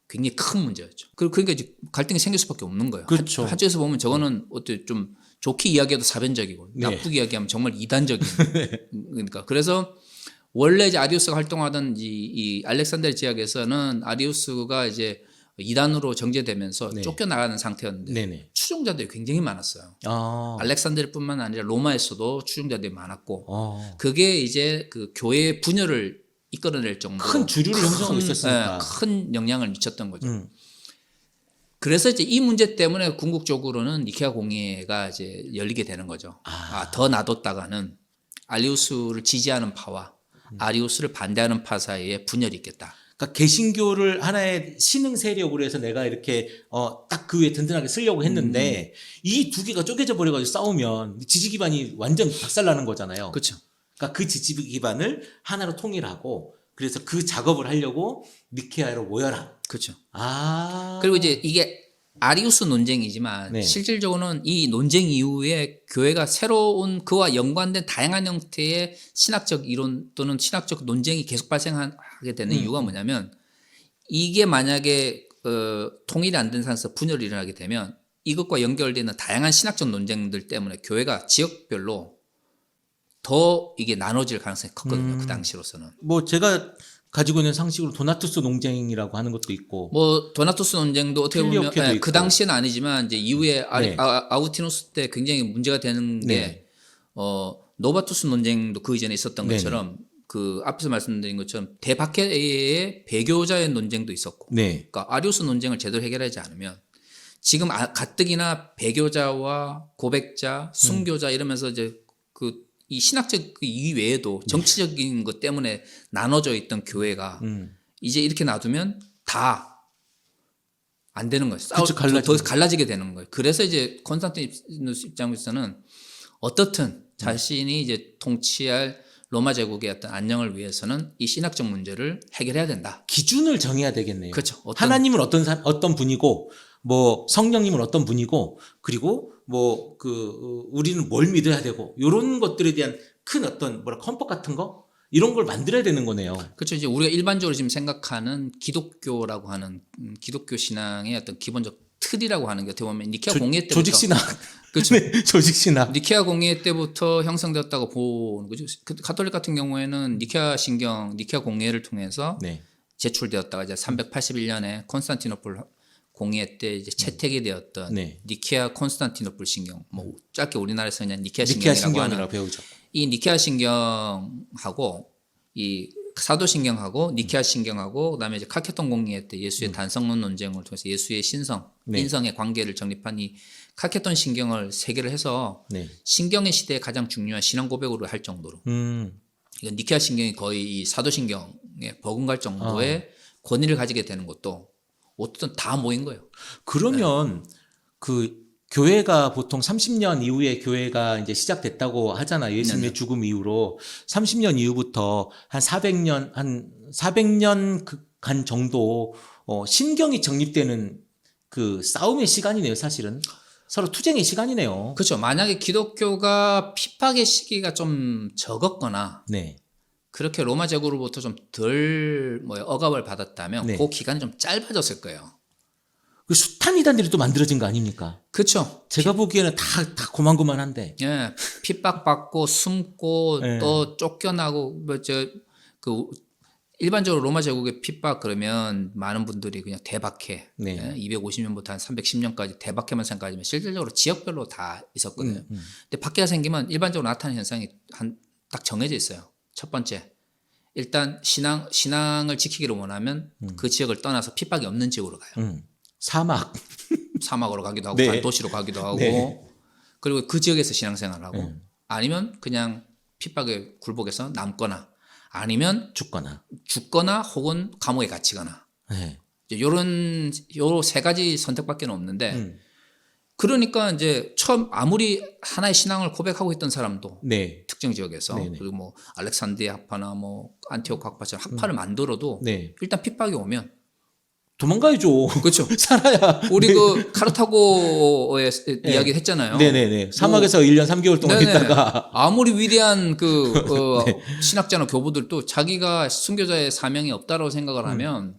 굉장히 큰 문제였죠. 그러니까 이제 갈등이 생길 수밖에 없는 거예요. 그렇죠. 한쪽에서 보면 저거는 어때 좀 좋게 이야기해도 사변적이고 나쁘게 이야기하면 정말 이단적인. 그러니까 그래서 원래 이제 아리우스가 활동하던 이 알렉산드리아 지역에서는 아리우스가 이제 이단으로 정제되면서 쫓겨나가는 상태였는데 추종자들이 굉장히 많았어요. 알렉산드리아뿐만 아니라 로마에서도 추종자들이 많았고 그게 이제 그 교회의 분열을 이끌어낼 정도로 큰 주류를 형성하고 있었으니까 큰 영향을 미쳤던 거죠. 그래서 이제 이 문제 때문에 궁극적으로는 니케아 공의회가 이제 열리게 되는 거죠. 더 놔뒀다가는 아리우스를 지지하는 파와 아리우스를 반대하는 파 사이에 분열이 있겠다. 그러니까 개신교를 하나의 신흥 세력으로 해서 내가 이렇게 딱 그 위에 든든하게 쓰려고 했는데 이 두 개가 쪼개져 버려가지고 싸우면 지지 기반이 완전 박살나는 거잖아요. 그렇죠. 그러니까 그 지지 기반을 하나로 통일하고 그래서 그 작업을 하려고 니케아로 모여라. 그렇죠. 그리고 이제 이게 아리우스 논쟁이지만 실질적으로는 이 논쟁 이후에 교회가 새로운 그와 연관된 다양한 형태의 신학적 이론 또는 신학적 논쟁이 계속 발생하게 되는 이유가 뭐냐면 이게 만약에 통일이 안 된 상태에서 분열이 일어나게 되면 이것과 연결되는 다양한 신학적 논쟁들 때문에 교회가 지역별로 더 이게 나눠질 가능성이 컸거든요. 그 당시로서는. 뭐 제가 가지고 있는 상식으로 도나투스 논쟁이라고 하는 것도 있고, 뭐 도나투스 논쟁도 어떻게 보면 그 당시에는 아니지만 이제 이후에 아우티누스 때 굉장히 문제가 되는 게 노바투스 논쟁도 그 이전에 있었던 것처럼 그 앞에서 말씀드린 것처럼 대박해의 배교자의 논쟁도 있었고, 그러니까 아리우스 논쟁을 제대로 해결하지 않으면 지금 가뜩이나 배교자와 고백자, 순교자 이러면서 이제 이 신학적 이 외에도 정치적인 것 때문에 나눠져 있던 교회가 이제 이렇게 놔두면 다 안 되는 거예요. 더 갈라지게 되는 거예요. 그래서 이제 콘스탄티누스 입장에서는 어떻든 자신이 이제 통치할 로마 제국의 어떤 안녕을 위해서는 이 신학적 문제를 해결해야 된다. 기준을 정해야 되겠네요. 그렇죠. 하나님은 어떤 분이고, 뭐 성령님은 어떤 분이고, 그리고 뭐 우리는 뭘 믿어야 되고, 이런 것들에 대한 큰 어떤 헌법 같은 거, 이런 걸 만들어야 되는 거네요. 그렇죠. 이제 우리가 일반적으로 지금 생각하는 기독교라고 하는 기독교 신앙의 어떤 기본적 틀이라고 하는 게 어떻게 보면 니케아 공예 때부터 조직 신학. 그렇죠. 네, 조직 신학. 니케아 공예 때부터 형성되었다고 보는 거죠. 가톨릭 같은 경우에는 니케아 신경, 니케아 공예를 통해서 네. 제출되었다가 이제 381년에 콘스탄티노플 공예 때 이제 채택이 되었던 네. 니케아 콘스탄티노플 신경, 뭐 짧게 우리나라에서 그냥 니케아 니케아 신경이라고 하는 신경이라고 배우죠. 이 니케아 신경하고 이 사도 신경하고 니케아 신경하고 그다음에 이제 칼케톤 공예 때 예수의 단성론 논쟁을 통해서 예수의 신성, 네. 인성의 관계를 정립한 이 칼케톤 신경을 세계를 해서 네. 신경의 시대에 가장 중요한 신앙 고백으로 할 정도로 이건 니케아 신경이 거의 이 사도 신경에 버금갈 정도의 권위를 가지게 되는 것도 어쨌든 다 모인 거예요. 그러면 그 교회가 보통 30년 이후에 교회가 이제 시작됐다고 하잖아요. 예수님의 죽음 이후로 30년 이후부터 한 400년 간 정도 신경이 정립되는 그 싸움의 시간이네요, 사실은. 서로 투쟁의 시간이네요. 그렇죠. 만약에 기독교가 핍박의 시기가 좀 적었거나 네. 그렇게 로마 제국으로부터 좀 덜 억압을 받았다면 네. 그 기간이 좀 짧아졌을 거예요. 그 숱한 이단들이 또 만들어진 거 아닙니까? 그렇죠. 제가 보기에는 다 고만고만한데. 예, 핍박받고 숨고 네. 또 쫓겨나고 그 일반적으로 로마 제국의 핍박 그러면 많은 분들이 그냥 대박해. 네. 예, 250년부터 한 310년까지 대박해만 생각하지만 실질적으로 지역별로 다 있었거든요. 근데 박해가 생기면 일반적으로 나타나는 현상이 딱 정해져 있어요. 첫 번째, 일단 신앙을 지키기를 원하면 그 지역을 떠나서 핍박이 없는 지역으로 가요. 사막으로 가기도 하고 네. 반도시로 가기도 하고 네. 그리고 그 지역에서 신앙생활을 하고 아니면 그냥 핍박에 굴복해서 남거나 아니면 죽거나 혹은 감옥에 갇히거나 네. 요 세 가지 선택밖에 없는데 그러니까 이제 처음 아무리 하나의 신앙을 고백하고 있던 사람도 네. 특정 지역에서 네네. 그리고 뭐 알렉산드리아 학파나 뭐 안티오크 학파처럼 학파를 만들어도 네. 일단 핍박이 오면 도망가야죠. 그렇죠. 살아야. 우리 네. 그 카르타고의 이야기 했잖아요. 네네네. 사막에서 1년 3개월 동안 네네. 있다가. 아무리 위대한 신학자나 교부들도 자기가 순교자의 사명이 없다라고 생각을 하면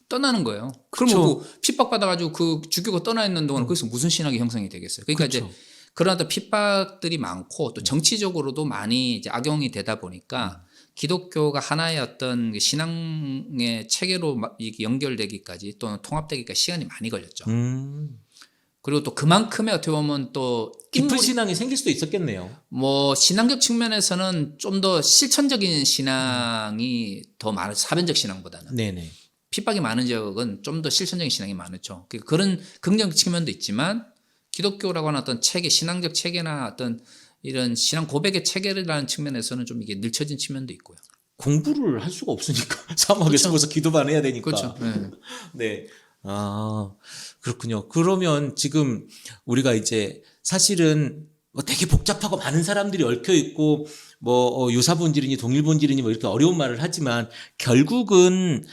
떠나는 거예요. 그럼 그 핍박받아가지고 그 주교가 떠나 있는 동안 거기서 무슨 신학이 형성이 되겠어요. 그러니까 그렇죠. 이제 그런 어떤 핍박들이 많고 또 정치적으로도 많이 이제 악용이 되다 보니까 기독교가 하나의 어떤 신앙의 체계로 이게 연결되기까지 또는 통합되기까지 시간이 많이 걸렸죠. 그리고 또 그만큼의 어떻게 보면 또 깊은 신앙이 생길 수도 있었겠네요. 뭐 신앙적 측면에서는 좀 더 실천적인 신앙이 더 많은 사변적 신앙보다는 네네. 핍박이 많은 지역은 좀 더 실천적인 신앙이 많죠. 그런 긍정적 측면도 있지만 기독교라고 하는 어떤 체계, 신앙적 체계나 어떤 이런 신앙 고백의 체계라는 측면에서는 좀 이게 늦춰진 측면도 있고요. 공부를 할 수가 없으니까 사막에 그렇죠. 숨어서 기도만 해야 되니까. 그렇죠. 네. 네. 아, 그렇군요. 그러면 지금 우리가 이제 사실은 뭐 되게 복잡하고 많은 사람들이 얽혀 있고 뭐 유사 본질이니 동일 본질이니 뭐 이렇게 어려운 말을 하지만 결국은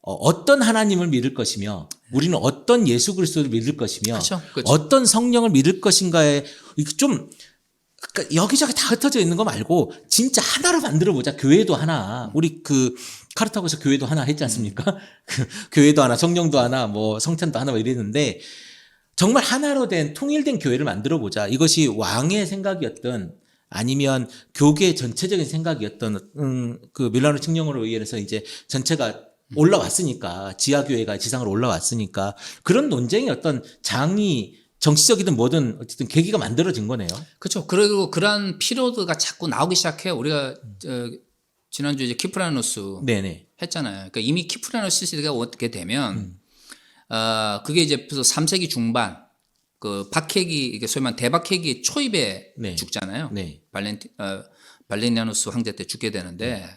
어떤 하나님을 믿을 것이며 우리는 어떤 예수 그리스도를 믿을 것이며 그렇죠. 그렇죠. 어떤 성령을 믿을 것인가에 좀 그러니까 여기저기 다 흩어져 있는 거 말고 진짜 하나로 만들어 보자. 교회도 하나. 우리 그 카르타고에서 교회도 하나 했지 않습니까? 그 교회도 하나, 성령도 하나, 뭐 성찬도 하나 뭐 이랬는데 정말 하나로 된 통일된 교회를 만들어 보자. 이것이 왕의 생각이었던 아니면 교계 전체적인 생각이었던 그 밀라노 칙령으로 의해서 이제 전체가 올라왔으니까 지하교회가 지상으로 올라왔으니까 그런 논쟁이 어떤 장이 정치적이든 뭐든 어쨌든 계기가 만들어진 거네요. 그렇죠. 그리고 그러한 피로드가 자꾸 나오기 시작해요. 우리가 지난주에 이제 키프라노스 네네. 했잖아요. 그러니까 이미 키프라노스 시대가 어떻게 되면 그게 이제 3세기 중반 그 박해기 이게 소위 말하는 대박해기 초입에 네. 죽잖아요. 네. 발렌티아누스 황제 때 죽게 되는데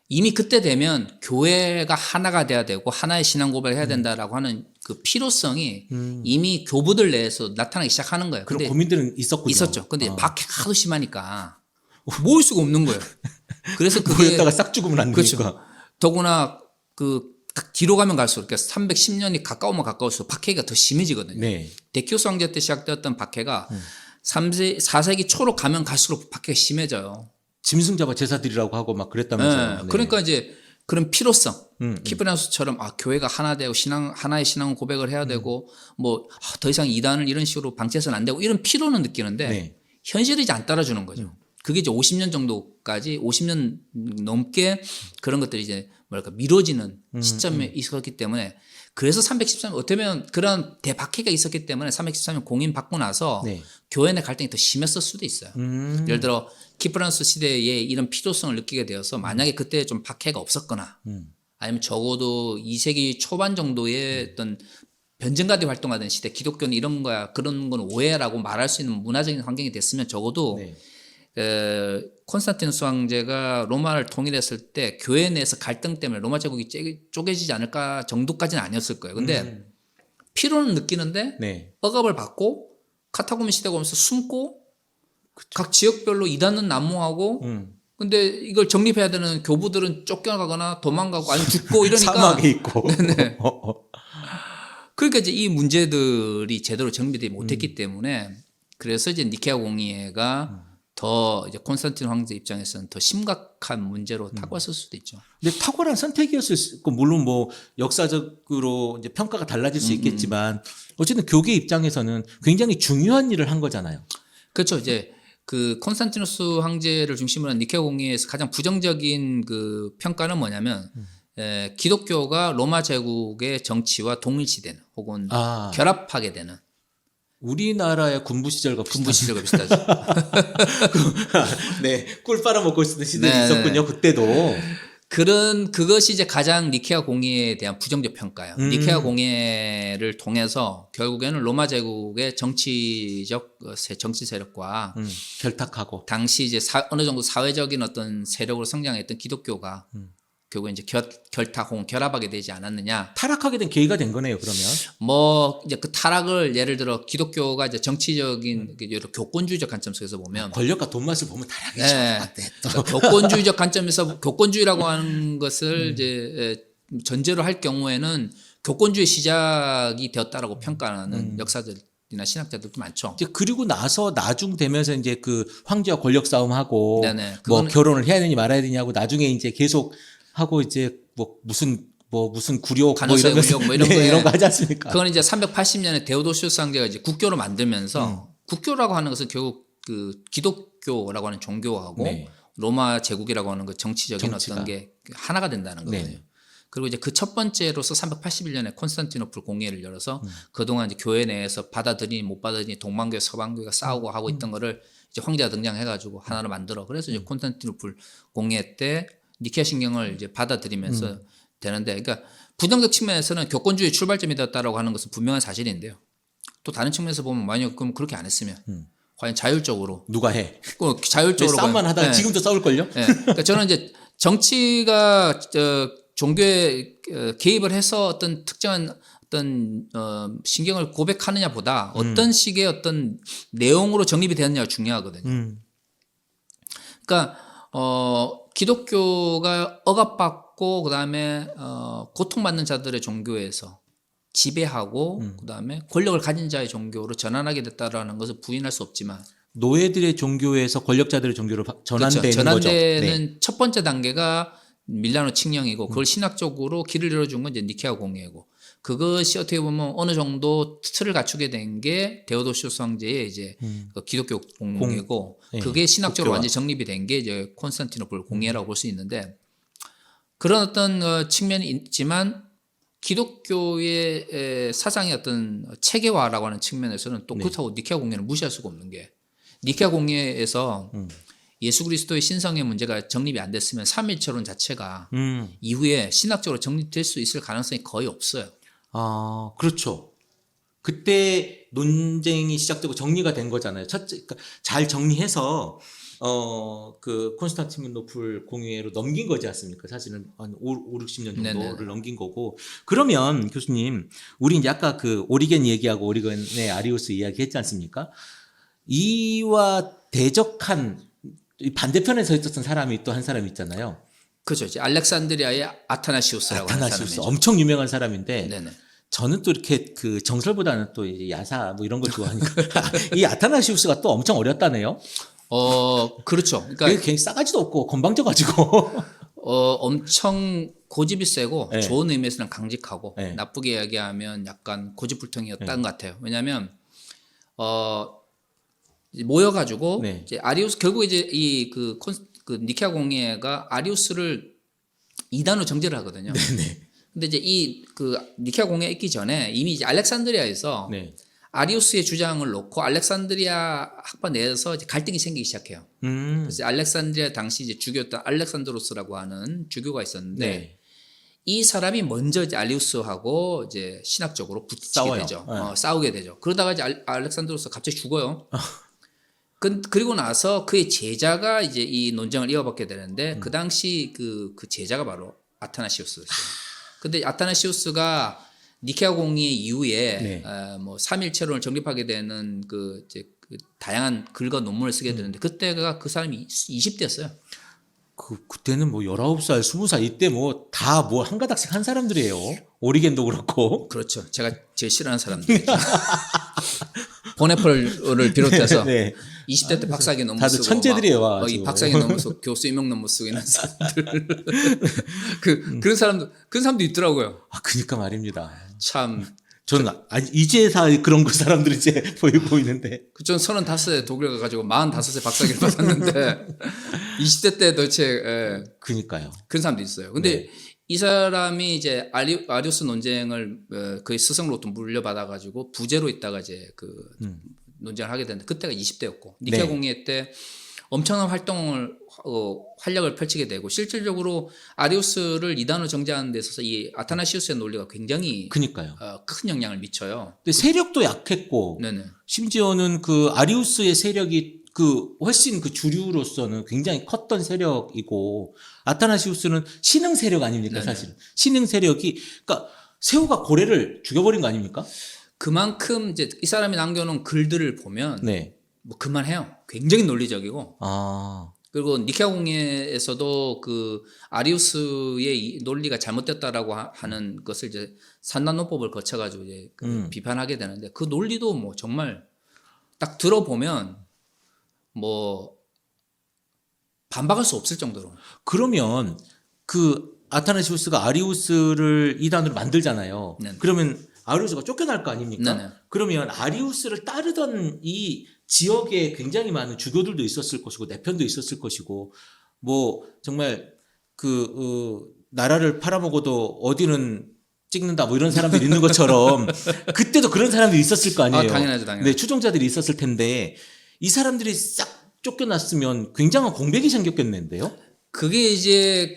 이미 그때 되면 교회가 하나가 돼야 되고 하나의 신앙 고백을 해야 된다라고 하는 그 필요성이 이미 교부들 내에서 나타나기 시작하는 거예요. 그런 근데 고민들은 있었군요. 있었죠. 근데 박해가 하도 심하니까 모을 수가 없는 거예요. 그래서 그게 모였다가 싹 죽으면 안 되니까. 그렇죠. 더구나 그 뒤로 가면 갈수록 그러니까 310년이 가까우면 가까울수록 박해가 더 심해지거든요. 네. 데키오스 황제 때 시작되었던 박해가 4세기 초로 가면 갈수록 박해가 심해져요. 짐승 잡아 제사 드리라고 하고 막 그랬다면서요. 네. 그러니까 이제 그런 필요성, 키프란스처럼 교회가 하나 되고 하나의 신앙 고백을 해야 되고 뭐 더 이상 이단을 이런 식으로 방치해서는 안 되고 이런 필요는 느끼는데 네. 현실이 이제 안 따라주는 거죠. 그게 이제 50년 정도까지 50년 넘게 그런 것들이 이제 뭐랄까 미뤄지는 시점에 있었기 때문에 그래서 313년 어떻게 보면 그런 대박해가 있었기 때문에 313년 공인 받고 나서 네. 교회 내 갈등이 더 심했을 수도 있어요. 예를 들어 키프란스 시대에 이런 필요성을 느끼게 되어서 만약에 그때 좀 박해가 없었거나 아니면 적어도 2세기 초반 정도의 어떤 변증가대 활동하던 시대 기독교는 이런 거야 그런 건 오해라고 말할 수 있는 문화적인 환경이 됐으면 적어도 네. 콘스탄티누스 황제가 로마를 통일했을 때 교회 내에서 갈등 때문에 로마 제국이 쪼개지지 않을까 정도까지는 아니었을 거예요. 근데 필요는 느끼는데 네. 억압을 받고 카타고문 시대가 오면서 숨고 각 지역별로 이단은 난무하고 근데 이걸 정립해야 되는 교부들은 쫓겨나가거나 도망가고 아니면 죽고 이러니까 사막에 있고. 네네. 그러니까 이제 이 문제들이 제대로 정비되지 못했기 때문에 그래서 이제 니케아 공의회가 더 이제 콘스탄틴 황제 입장에서는 더 심각한 문제로 다가왔을 수도 있죠. 근데 탁월한 선택이었을 수 있고 물론 뭐 역사적으로 이제 평가가 달라질 수 있겠지만 어쨌든 교계 입장에서는 굉장히 중요한 일을 한 거잖아요. 그렇죠. 이제 그 콘스탄티누스 황제를 중심으로 한 니케아 공의회에서 가장 부정적인 그 평가는 뭐냐면 기독교가 로마 제국의 정치와 동일시되는 혹은 결합하게 되는 우리나라의 군부 시절과 비슷하죠. 네, 꿀 빨아먹고 있었던 시대가 있었군요. 그때도. 그것이 이제 가장 니케아 공의회에 대한 부정적 평가예요. 니케아 공의회를 통해서 결국에는 로마 제국의 정치 세력과 결탁하고 당시 이제 어느 정도 사회적인 어떤 세력으로 성장했던 기독교가 결국 이제 결탁 혹은 결합하게 되지 않았느냐. 타락하게 된 계기가 된 거네요. 그러면 뭐 이제 그 타락을 예를 들어 기독교가 이제 정치적인 여러 교권주의적 관점 속에서 보면 권력과 돈 맛을 보면 타락이죠. 네. 그러니까 교권주의적 관점에서 교권주의라고 하는 것을 이제 전제로 할 경우에는 교권주의 시작이 되었다라고 평가하는 역사들이나 신학자들도 많죠. 이제 그리고 나서 나중 되면서 이제 그 황제와 권력 싸움하고 네네. 뭐 결혼을 해야 되니 말아야 되냐고 나중에 이제 계속 하고 이제 뭐 무슨 구력 뭐 이러면서 뭐 이런 이런 거 하지 않습니까? 그건 이제 380년에 데오도시우스 황제가 이제 국교를 만들면서 국교라고 하는 것은 결국 그 기독교라고 하는 종교하고 로마 제국이라고 하는 그 정치적인 어떤 게 하나가 된다는 거거든요. 그리고 이제 그 첫 번째로서 381년에 콘스탄티노플 공의회를 열어서 그동안 이제 교회 내에서 받아들이니 못 받아들이니 동방교회 서방교회가 싸우고 하고 있던 거를 이제 황제가 등장해가지고 하나로 만들어. 그래서 이제 콘스탄티노플 공의회 때 니케아 신경을 이제 받아들이면서 되는데, 그러니까 부정적 측면에서는 교권주의 출발점이 되었다라고 하는 것은 분명한 사실인데요. 또 다른 측면에서 보면 만약 그럼 그렇게 안 했으면 과연 자율적으로 누가 해? 자율적으로 싸움만 하다가 지금도 싸울 걸요? 그러니까 저는 이제 정치가 종교에 개입을 해서 어떤 특정한 어떤 신경을 고백하느냐보다 어떤 식의 어떤 내용으로 정립이 되었느냐가 중요하거든요. 그러니까 기독교가 억압받고 그다음에 고통받는 자들의 종교에서 지배하고 그다음에 권력을 가진 자의 종교로 전환하게 됐다라는 것을 부인할 수 없지만 노예들의 종교에서 권력자들의 종교로 전환되는 그렇죠. 전환되는 거죠. 네. 첫 번째 단계가 밀라노 칙령이고 그걸 신학적으로 길을 열어준 건 이제 니케아 공의회고 그것이 어떻게 보면 어느 정도 틀을 갖추게 된 게 데오도시우스 황제의 이제 그 기독교 공의회고 그게 신학적으로 완전히 정립이 된 게 이제 콘스탄티노플 공의회라고 볼 수 있는데 그런 어떤 측면이 있지만 기독교의 사상의 어떤 체계화라고 하는 측면에서는 또 그렇다고 니케아 공의회를 무시할 수가 없는 게 니케아 공의회에서 예수 그리스도의 신성의 문제가 정립이 안 됐으면 삼위일체론 자체가 이후에 신학적으로 정립될 수 있을 가능성이 거의 없어요. 아, 그렇죠. 그때 논쟁이 시작되고 정리가 된 거잖아요. 첫째, 그러니까 잘 정리해서 그 콘스탄티노플 공의회로 넘긴 거지 않습니까? 사실은 한 60년 정도를 네네. 넘긴 거고. 그러면 교수님, 우리 이제 아까 그 오리겐 얘기하고 오리겐의 아리우스 이야기 했지 않습니까? 이와 대적한 반대편에 서 있었던 사람이 또 한 사람이 있잖아요. 그렇죠. 이제 알렉산드리아의 아타나시우스라고 하는 사람이죠. 엄청 유명한 사람인데 네네. 저는 또 이렇게 그 정설보다는 또 이제 야사 뭐 이런 걸 좋아하니까 이 아타나시우스가 또 엄청 어렸다네요. 그렇죠. 그러니까 괜히 싸가지도 없고 건방져가지고. 엄청 고집이 세고 네. 좋은 의미에서는 강직하고 네. 나쁘게 이야기하면 약간 고집불통이었던 것 같아요. 왜냐하면 모여가지고 네. 이제 아리우스 결국 이제 그 니케아 공예가 아리우스를 이단으로 정죄를 하거든요. 네네. 근데 이제 그 니케아 공예에 있기 전에 이미 이제 알렉산드리아에서 네. 아리우스의 주장을 놓고 알렉산드리아 학파 내에서 이제 갈등이 생기기 시작해요. 그래서 알렉산드리아 당시 이제 주교였던 알렉산드로스라고 하는 주교가 있었는데 네. 이 사람이 먼저 이제 아리우스하고 이제 신학적으로 붙이게 되죠. 싸우게 되죠. 그러다가 이제 알렉산드로스가 갑자기 죽어요. 그리고 나서 그의 제자가 이제 이 논쟁을 이어받게 되는데 그 당시 그 제자가 바로 아타나시우스였어요. 근데 아타나시우스가 니케아 공의 이후에 네. 뭐 삼일체론을 정립하게 되는 이제 다양한 글과 논문을 쓰게 되는데 그때가 그 사람이 20대였어요. 그때는 뭐 19살, 20살 이때 뭐 다 뭐 한 가닥씩 한 사람들이에요. 오리겐도 그렇고. 그렇죠. 제가 제일 싫어하는 사람들이죠. 보네폴을 비롯해서 네. 20대 때 박사학위 논문 다들 쓰고 천재들이에요. 이 박사학위 논문 쓰고 교수 임용 논문 쓰고 있는 사람들 그런 사람도 있더라고요. 그니까 말입니다. 참 저는 이제사 그런 그 사람들이 이제 보이는데. 전 35에 독일 가가지고 45세 박사학위를 받았는데 20대 때 도대체 그니까요. 그런 사람도 있어요. 근데 네. 이 사람이 이제 아리우스 논쟁을 그의 스승으로부터 물려받아가지고 부제로 있다가 이제 논쟁을 하게 됐는데 그때가 20대였고 니케아 네. 공예 때 엄청난 활약을 펼치게 되고 실질적으로 아리우스를 이단으로 정죄하는 데 있어서 이 아타나시우스의 논리가 굉장히 그니까요. 큰 영향을 미쳐요. 근데 세력도 약했고 네네. 심지어는 그 아리우스의 세력이 훨씬 주류로서는 굉장히 컸던 세력이고 아타나시우스는 신흥 세력 아닙니까? 네네. 사실은 신흥 세력이 그러니까 세후가 고래를 죽여버린 거 아닙니까? 그만큼 이제 이 사람이 남겨놓은 글들을 보면 네. 뭐 그만해요. 굉장히 논리적이고 그리고 니케아 공예에서도 그 아리우스의 이 논리가 잘못됐다라고 하는 것을 이제 산난노법을 거쳐가지고 이제 비판하게 되는데 그 논리도 뭐 정말 딱 들어보면 뭐 반박할 수 없을 정도로. 그러면 그 아타나시우스가 아리우스를 이단으로 만들잖아요. 네네. 그러면 아리우스가 쫓겨날 거 아닙니까? 네네. 그러면 아리우스를 따르던 이 지역에 굉장히 많은 주교들도 있었을 것이고 내편도 있었을 것이고 뭐 정말 나라를 팔아먹어도 어디는 찍는다 뭐 이런 사람들이 있는 것처럼 그때도 그런 사람들이 있었을 거 아니에요. 당연하죠, 당연하죠. 네, 추종자들이 있었을 텐데 이 사람들이 싹 쫓겨났으면 굉장한 공백이 생겼겠는데요. 그게 이제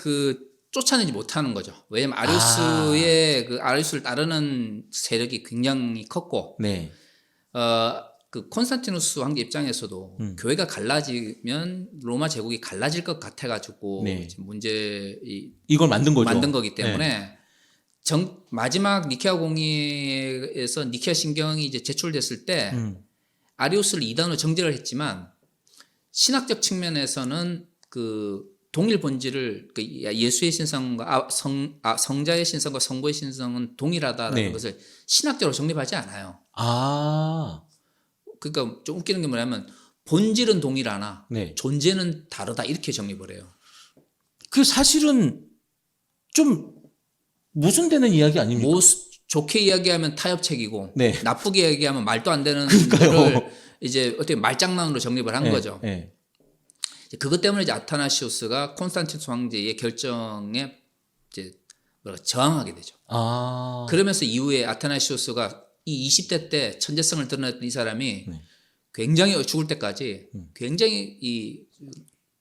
쫓아내지 못하는 거죠. 왜냐면 아리우스를 따르는 세력이 굉장히 컸고, 네. 콘스탄티누스 황제 입장에서도 교회가 갈라지면 로마 제국이 갈라질 것 같아가지고 네. 이걸 만든 거죠. 만든 거기 때문에 네. 마지막 니케아 공의에서 니케아 신경이 이제 제출됐을 때 아리우스를 이단으로 정죄를 했지만 신학적 측면에서는 동일 본질을 예수의 신성과 성자의 신성과 성부의 신성은 동일하다라는 네. 것을 신학적으로 정립하지 않아요. 그러니까 좀 웃기는 게 뭐냐면 본질은 동일하나 네. 존재는 다르다 이렇게 정립을 해요. 그 사실은 좀 모순되는 이야기 아닙니까? 좋게 이야기하면 타협책이고 네. 나쁘게 이야기하면 말도 안 되는 그러니까요. 거를 이제 어떻게 말장난으로 정립을 한 네. 거죠. 네. 그것 때문에 이제 아타나시우스가 콘스탄티누스 황제의 결정에 이제 저항하게 되죠. 그러면서 이후에 아타나시우스가 이 20대 때 천재성을 드러냈던 이 사람이 굉장히 죽을 때까지 굉장히 이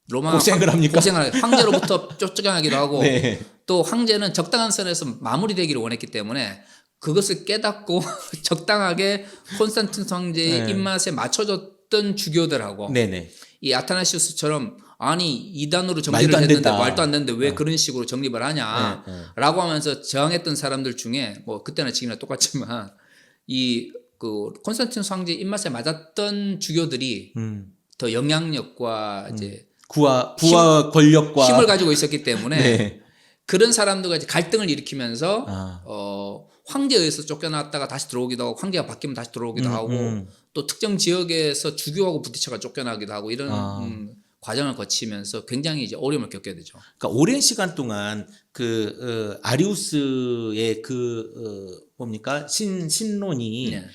로마 고생을 합니까? 황제로부터 쫓겨나기도 하고 네. 또 황제는 적당한 선에서 마무리되기를 원했기 때문에 그것을 깨닫고 적당하게 콘스탄티누스 황제의 네. 입맛에 맞춰줬던 주교들하고 네네. 이 아타나시우스처럼 아니 이단으로 정리를 했는데 말도 안 되는데 왜 그런 식으로 정립을 하냐라고 하면서 저항했던 사람들 중에 뭐 그때나 지금이나 똑같지만 콘스탄티누스 황제 입맛에 맞았던 주교들이 더 영향력과 이제 부와 권력과 힘을 가지고 있었기 때문에 네. 그런 사람들과 이제 갈등을 일으키면서 황제에 의해서 쫓겨났다가 다시 들어오기도 하고 황제가 바뀌면 다시 들어오기도 하고 또 특정 지역에서 주교하고 부딪혀가 쫓겨나기도 하고 이런 과정을 거치면서 굉장히 이제 어려움을 겪게 되죠. 그러니까 오랜 시간 동안 아리우스의 뭡니까 신론이 네.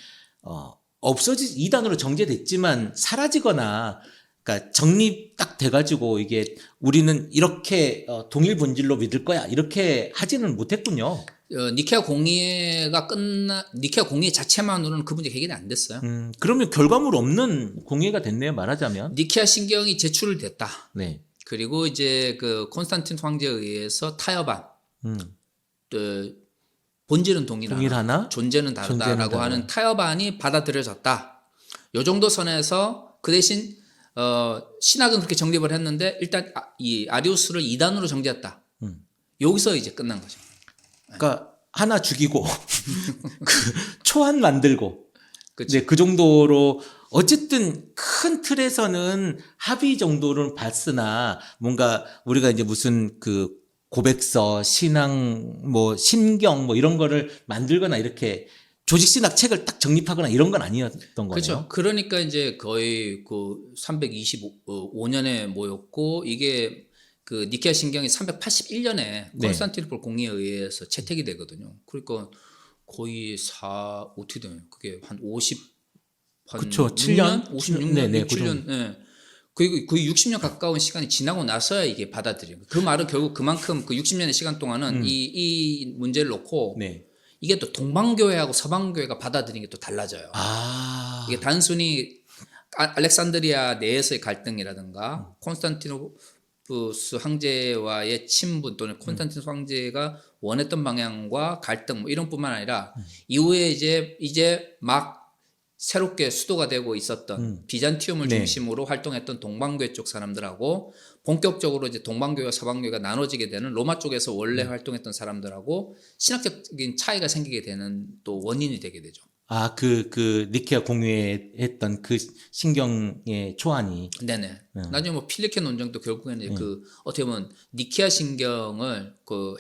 이단으로 정제됐지만 사라지거나 그러니까 정립 딱 돼가지고 이게 우리는 이렇게 동일 본질로 믿을 거야 이렇게 하지는 못했군요. 니케아 공의회 자체만으로는 그 문제 해결이 안 됐어요. 그러면 결과물 없는 공의회가 됐네요, 말하자면. 니케아 신경이 제출됐다. 네. 그리고 이제 그 콘스탄틴 황제에 의해서 타협안, 본질은 동일하나 존재는 다르다라고 하는 타협안이 받아들여졌다. 요 정도 선에서 그 대신 신학은 그렇게 정립을 했는데 일단 이 아리우스를 이단으로 정지했다. 여기서 이제 끝난 거죠. 그러니까 하나 죽이고 초안 만들고 그쵸. 네, 그 정도로 어쨌든 큰 틀에서는 합의 정도는 봤으나 뭔가 우리가 이제 무슨 고백서, 신앙, 신경 이런 거를 만들거나 이렇게 조직신학 책을 딱 정립하거나 이런 건 아니었던 거네요. 그렇죠. 그러니까 이제 거의 325년에 모였고 이게 니케아 신경이 381년에 콘스탄티노플 공의에 의해서 채택이 되거든요. 그러니까 거의 어떻게 되나요? 그게 한 그쵸, 7년? 56년, 네네, 7년. 네. 거의 60년 가까운 시간이 지나고 나서야 이게 받아들여요. 그 말은 결국 그만큼 60년의 시간 동안은 이 문제를 놓고 네. 이게 또 동방교회하고 서방교회가 받아들이는 게 또 달라져요. 이게 단순히 알렉산드리아 내에서의 갈등이라든가 콘스탄티노푸스 황제와의 친분 또는 콘스탄티노스 황제가 원했던 방향과 갈등 이런 뿐만 아니라 이후에 이제 막 새롭게 수도가 되고 있었던 비잔티움을 중심으로 활동했던 동방교회 쪽 사람들하고 본격적으로 이제 동방교회와 서방교회가 나눠지게 되는 로마 쪽에서 원래 활동했던 사람들하고 신학적인 차이가 생기게 되는 또 원인이 되게 되죠. 니케아 공의회 했던 그 신경의 초안이. 네네. 나중에 필리케 논쟁도 결국에는 어떻게 보면 니케아 신경을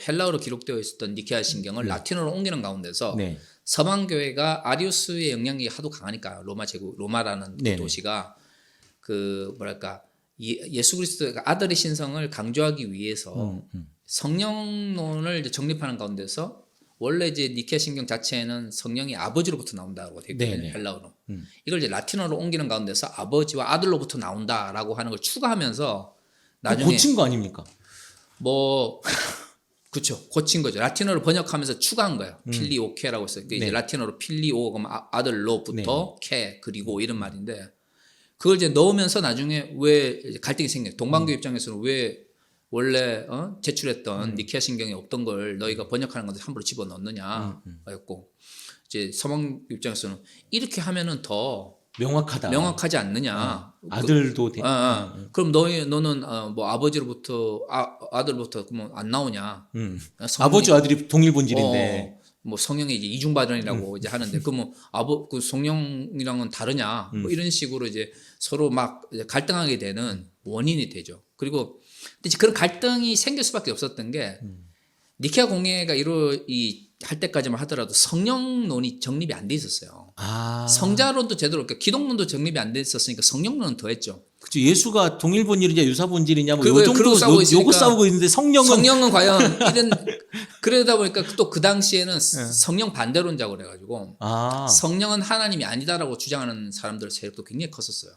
헬라어로 기록되어 있었던 니케아 신경을 라틴어로 옮기는 가운데서 서방교회가 아리우스의 영향력이 하도 강하니까 로마라는 도시가 예수 그리스도의 아들의 신성을 강조하기 위해서 성령론을 이제 정립하는 가운데서 원래 이제 니케아 신경 자체에는 성령이 아버지로부터 나온다고 되어 있거든요. 헬라어로. 이걸 이제 라틴어로 옮기는 가운데서 아버지와 아들로부터 나온다라고 하는 걸 추가하면서 나중에 고친 거 아닙니까? 그렇죠. 고친 거죠. 라틴어로 번역하면서 추가한 거예요. 필리오케라고 했어요. 이제 라틴어로 필리오 그럼 아들로부터 케 그리고 이런 말인데 그걸 이제 넣으면서 나중에 왜 갈등이 생겨요. 동방교 입장에서는 왜 원래 제출했던 니케아 신경이 없던 걸 너희가 번역하는 건데 함부로 집어넣느냐 였고 이제 서방 입장에서는 이렇게 하면은 더 명확하지 않느냐. 아들도 그럼 너는 아버지로부터 아들부터 그러면 안 나오냐? 아버지 아들이 동일 본질인데 성령이 이제 이중바전이라고 이제 하는데 그러면 그 성령이랑은 다르냐? 이런 식으로 이제 서로 막 갈등하게 되는 원인이 되죠. 그리고 이제 그런 갈등이 생길 수밖에 없었던 게 니케아 공의회가 할 때까지만 하더라도 성령론이 정립이 안 돼 있었어요. 성자론도 제대로 기독론도 정립이 안 돼 있었으니까 성령론은 더했죠. 그렇죠. 예수가 동일 본질이냐 유사 본질이냐 요 정도 요거 싸우고 있는데 성령은 과연 그러다 보니까 또 그 당시에는 성령 반대론자고 그래가지고 성령은 하나님이 아니다라고 주장하는 사람들 세력도 굉장히 컸었어요.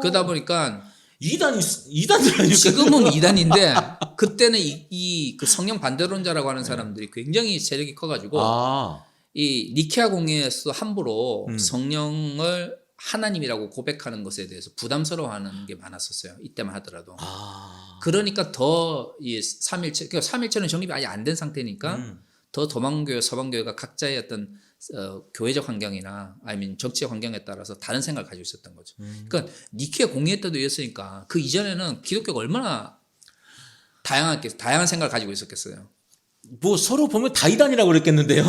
그러다 보니까 이단들 아니까 지금은 이단인데 그때는 그 성령 반대론자라고 하는 사람들이 굉장히 세력이 커가지고 이 니케아 공의회에서 함부로 성령을 하나님이라고 고백하는 것에 대해서 부담스러워하는 게 많았었어요. 이때만 하더라도. 그러니까 더 이 삼일체는 정립이 아예 안 된 상태니까 더 동방교회, 서방교회가 각자의 어떤 교회적 환경이나 아니면 정치적 환경에 따라서 다른 생각을 가지고 있었던 거죠. 그러니까 니케아 공의회 때도 이랬으니까 그 이전에는 기독교가 얼마나 다양한 생각을 가지고 있었겠어요. 서로 보면 다 이단이라고 그랬겠는데요.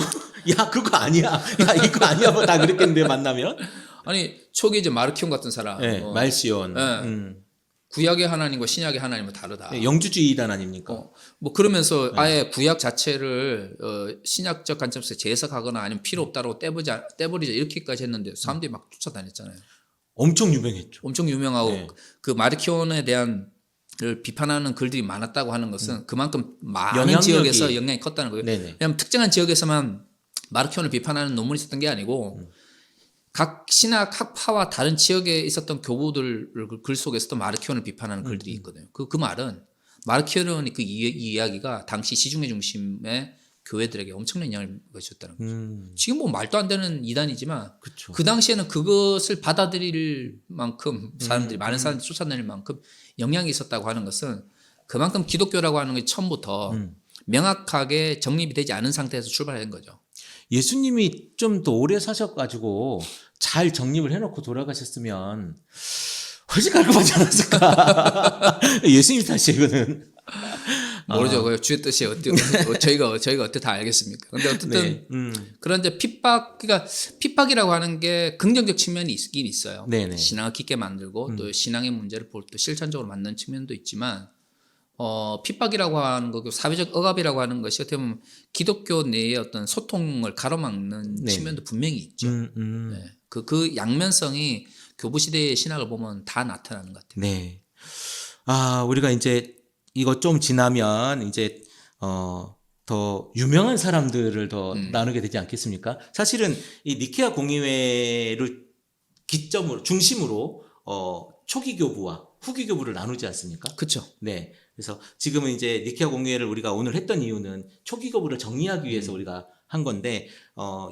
야 그거 아니야. 야 이거 아니야. 다 그랬겠는데 만나면. 아니 초기 이제 마르키온 같은 사람, 말시온. 구약의 하나님과 신약의 하나님은 다르다. 네, 영주주의 이단 아닙니까? 뭐 그러면서 아예 구약 자체를 신약적 관점에서 재해석하거나 아니면 필요 없다고 떼버리자 이렇게까지 했는데 사람들이 막 쫓아다녔잖아요. 엄청 유명했죠. 엄청 유명하고 네. 그 마르키온에 대한 를 비판하는 글들이 많았다고 하는 것은 그만큼 많은 영향력이... 지역에서 영향이 컸다는 거예요. 네네. 왜냐하면 특정한 지역에서만 마르키온을 비판하는 논문이 있었던 게 아니고 각 신학 학파와 다른 지역에 있었던 교부들 글 속에서도 마르키온을 비판하는 글들이 있거든요. 그 말은 마르키온의 그 이야기가 당시 시중의 중심의 교회들에게 엄청난 영향을 미쳤다는 거죠. 지금 뭐 말도 안 되는 이단이지만 그쵸. 그 당시에는 그것을 받아들일 만큼 사람들이 많은 사람들이 쫓아낼 만큼 영향이 있었다고 하는 것은 그만큼 기독교라고 하는 게 처음부터 명확하게 정립이 되지 않은 상태에서 출발한 거죠. 예수님이 좀 더 오래 사셔가지고 잘 정립을 해놓고 돌아가셨으면 훨씬 깔끔하지 않았을까. 예수님 탓이거든. 모르죠. 그 주의 뜻이 저희가 어떻게 다 알겠습니까? 근데 어쨌든 그런데 그러니까 핍박이라고 하는 게 긍정적 측면이 있긴 있어요. 네네. 신앙을 깊게 만들고 또 신앙의 문제를 볼 때 실천적으로 만드는 측면도 있지만 핍박이라고 하는 거, 사회적 억압이라고 하는 것이 어떻게 보면 기독교 내의 어떤 소통을 가로막는 네. 측면도 분명히 있죠. 네. 그 양면성이 교부 시대의 신학을 보면 다 나타나는 것 같아요. 네. 우리가 이제 이거 좀 지나면 이제 더 유명한 사람들을 더 나누게 되지 않겠습니까? 사실은 이 니케아 공의회를 중심으로 초기 교부와 후기 교부를 나누지 않습니까? 그렇죠. 네. 그래서 지금은 이제 니케아 공의회를 우리가 오늘 했던 이유는 초기 교부를 정리하기 위해서 우리가 한 건데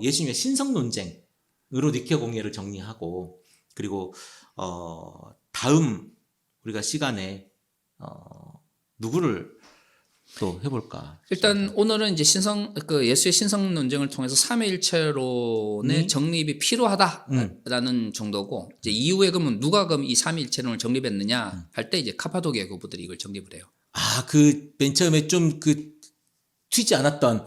예수님의 신성 논쟁으로 니케아 공의회를 정리하고 그리고 다음 우리가 시간에 누구를 또 해볼까? 일단 오늘은 이제 예수의 신성 논쟁을 통해서 삼위일체론의 정립이 필요하다라는 정도고 이제 이후에 그러면 누가 그럼 이 삼위일체론을 정립했느냐 할 때 이제 카파도기아 교부들이 이걸 정립을 해요. 그 맨 처음에 좀 튀지 않았던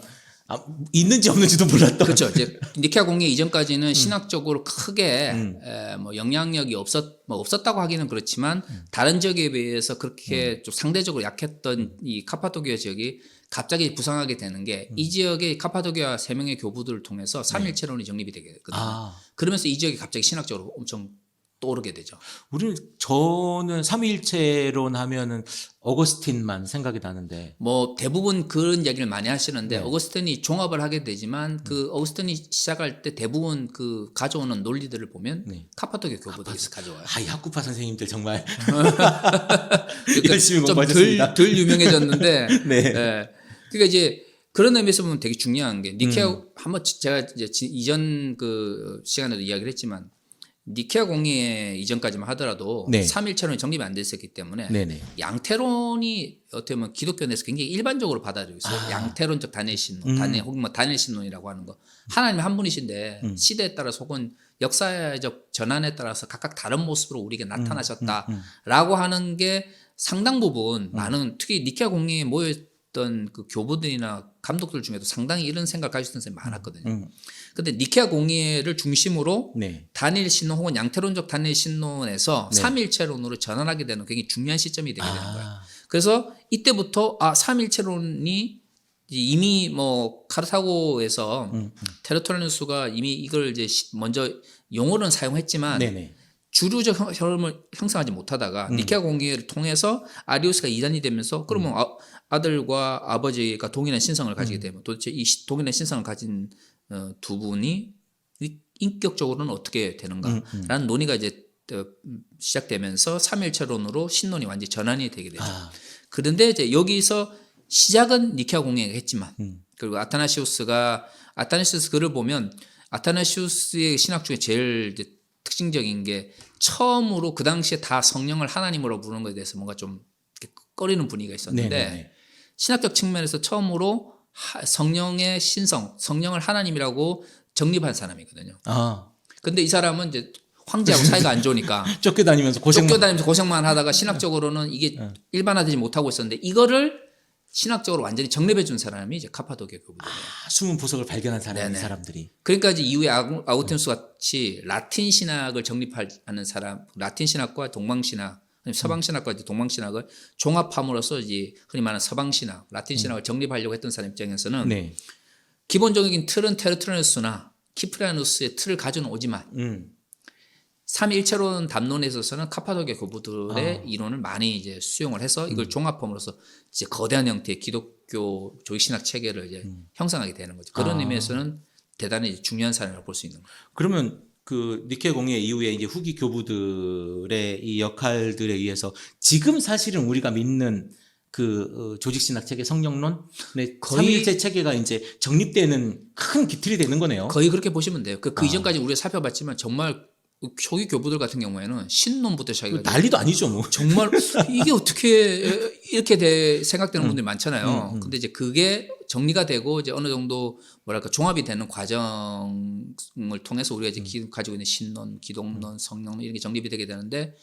있는지 없는지도 몰랐던. 그렇죠. 이제 니케아 공의회 이전까지는 신학적으로 크게 뭐 영향력이 없었다고 하기는 그렇지만 다른 지역에 비해서 그렇게 좀 상대적으로 약했던 이 카파도기아 지역이 갑자기 부상하게 되는 게 이 지역의 카파도기아 3명의 교부들을 통해서 삼일체론이 정립이 되게 되거든요. 그러면서 이 지역이 갑자기 신학적으로 엄청 떠오르게 되죠. 저는 삼위일체론 하면은 어거스틴만 생각이 나는데. 뭐 대부분 그런 이야기를 많이 하시는데 어거스틴이 종합을 하게 되지만 그 어거스틴이 시작할 때 대부분 그 가져오는 논리들을 보면 카파도기아 교부들에서 가져와요. 이 학구파 선생님들 정말 그러니까 열심히 공부하셨습니다. 덜 유명해졌는데. 네. 그러니까 이제 그런 의미에서 보면 되게 중요한 게 니케아 한번 제가 이제 이전 그 시간에도 이야기를 했지만. 니케아 공의회 이전까지만 하더라도 삼일체론이 정립이 안 됐었기 때문에 양태론이 어떻게 보면 기독교 내에서 굉장히 일반적으로 받아들이고 있어요. 양태론적 단일신론, 혹은 뭐 단일신론이라고 하는 거. 하나님 한 분이신데 시대에 따라서 혹은 역사적 전환에 따라서 각각 다른 모습으로 우리에게 나타나셨다라고 하는 게 상당 부분 많은 특히 니케아 공의회에 모였던 그 교부들이나 감독들 중에도 상당히 이런 생각을 가지고 있는 사람이 많았거든요. 근데 니케아 공의회를 중심으로 단일 신론 혹은 양태론적 단일 신론에서 삼일체론으로 전환하게 되는 굉장히 중요한 시점이 되게 되는 거예요. 그래서 이때부터 삼일체론이 이미 뭐 카르타고에서 테르톨레누스가 이미 이걸 이제 먼저 용어는 사용했지만 주류적 흐름을 형성하지 못하다가 니케아 공의회를 통해서 아리우스가 이단이 되면서 그러면 아들과 아버지가 동일한 신성을 가지게 되면 도대체 이 동일한 신성을 가진 두 분이 인격적으로는 어떻게 되는가라는 논의가 이제 시작되면서 삼일체론으로 신론이 완전히 전환이 되게 되죠. 그런데 이제 여기서 시작은 니케아 공의회가 했지만 그리고 아타나시우스 글을 보면 아타나시우스의 신학 중에 제일 이제 특징적인 게 처음으로 그 당시에 다 성령을 하나님으로 부르는 것에 대해서 뭔가 좀 꺼리는 분위기가 있었는데 신학적 측면에서 처음으로 성령의 신성, 성령을 하나님이라고 정립한 사람이거든요. 근데 이 사람은 이제 황제하고 사이가 안 좋으니까 쫓겨다니면서 고생만 하다가 신학적으로는 이게 일반화되지 못하고 있었는데 이거를 신학적으로 완전히 정립해 준 사람이 이제 카파도기아 교부들이에요. 숨은 보석을 발견한 사람들이. 그러니까 이제 이후에 아우구스티누스 같이 라틴 신학을 정립하는 사람, 라틴 신학과 동방 신학 서방 신학과 이제 동방 신학을 종합함으로써 이제 흔히 말하는 서방 신학, 라틴 신학을 정립하려고 했던 사람 입장에서는 네. 기본적인 틀은 테르투리아누스나 키프리아누스의 틀을 가져는 오지만 3일체론 담론에 있어서는 카파도기아 교부들의 이론을 많이 이제 수용을 해서 이걸 종합함으로써 이제 거대한 형태의 기독교 조직신학 체계를 이제 형성하게 되는 거죠. 그런 의미에서는 대단히 중요한 사례라고 볼 수 있는 거예요. 그러면 그 니케 공예 이후에 이제 후기 교부들의 이 역할들에 의해서 지금 사실은 우리가 믿는 그 조직신학 체계 성령론의 삼위일체 체계가 이제 정립되는 큰 기틀이 되는 거네요. 거의 그렇게 보시면 돼요. 그 이전까지 우리가 살펴봤지만 정말 초기 교부들 같은 경우에는 신론부터 시작해서 난리도 아니죠, 뭐. 정말 이게 어떻게 이렇게 생각되는 분들이 많잖아요. 근데 이제 그게 정리가 되고 이제 어느 정도 뭐랄까 종합이 되는 과정을 통해서 우리가 이제 가지고 있는 신론, 기독론, 성령론 이런 게 정립이 되게 되는데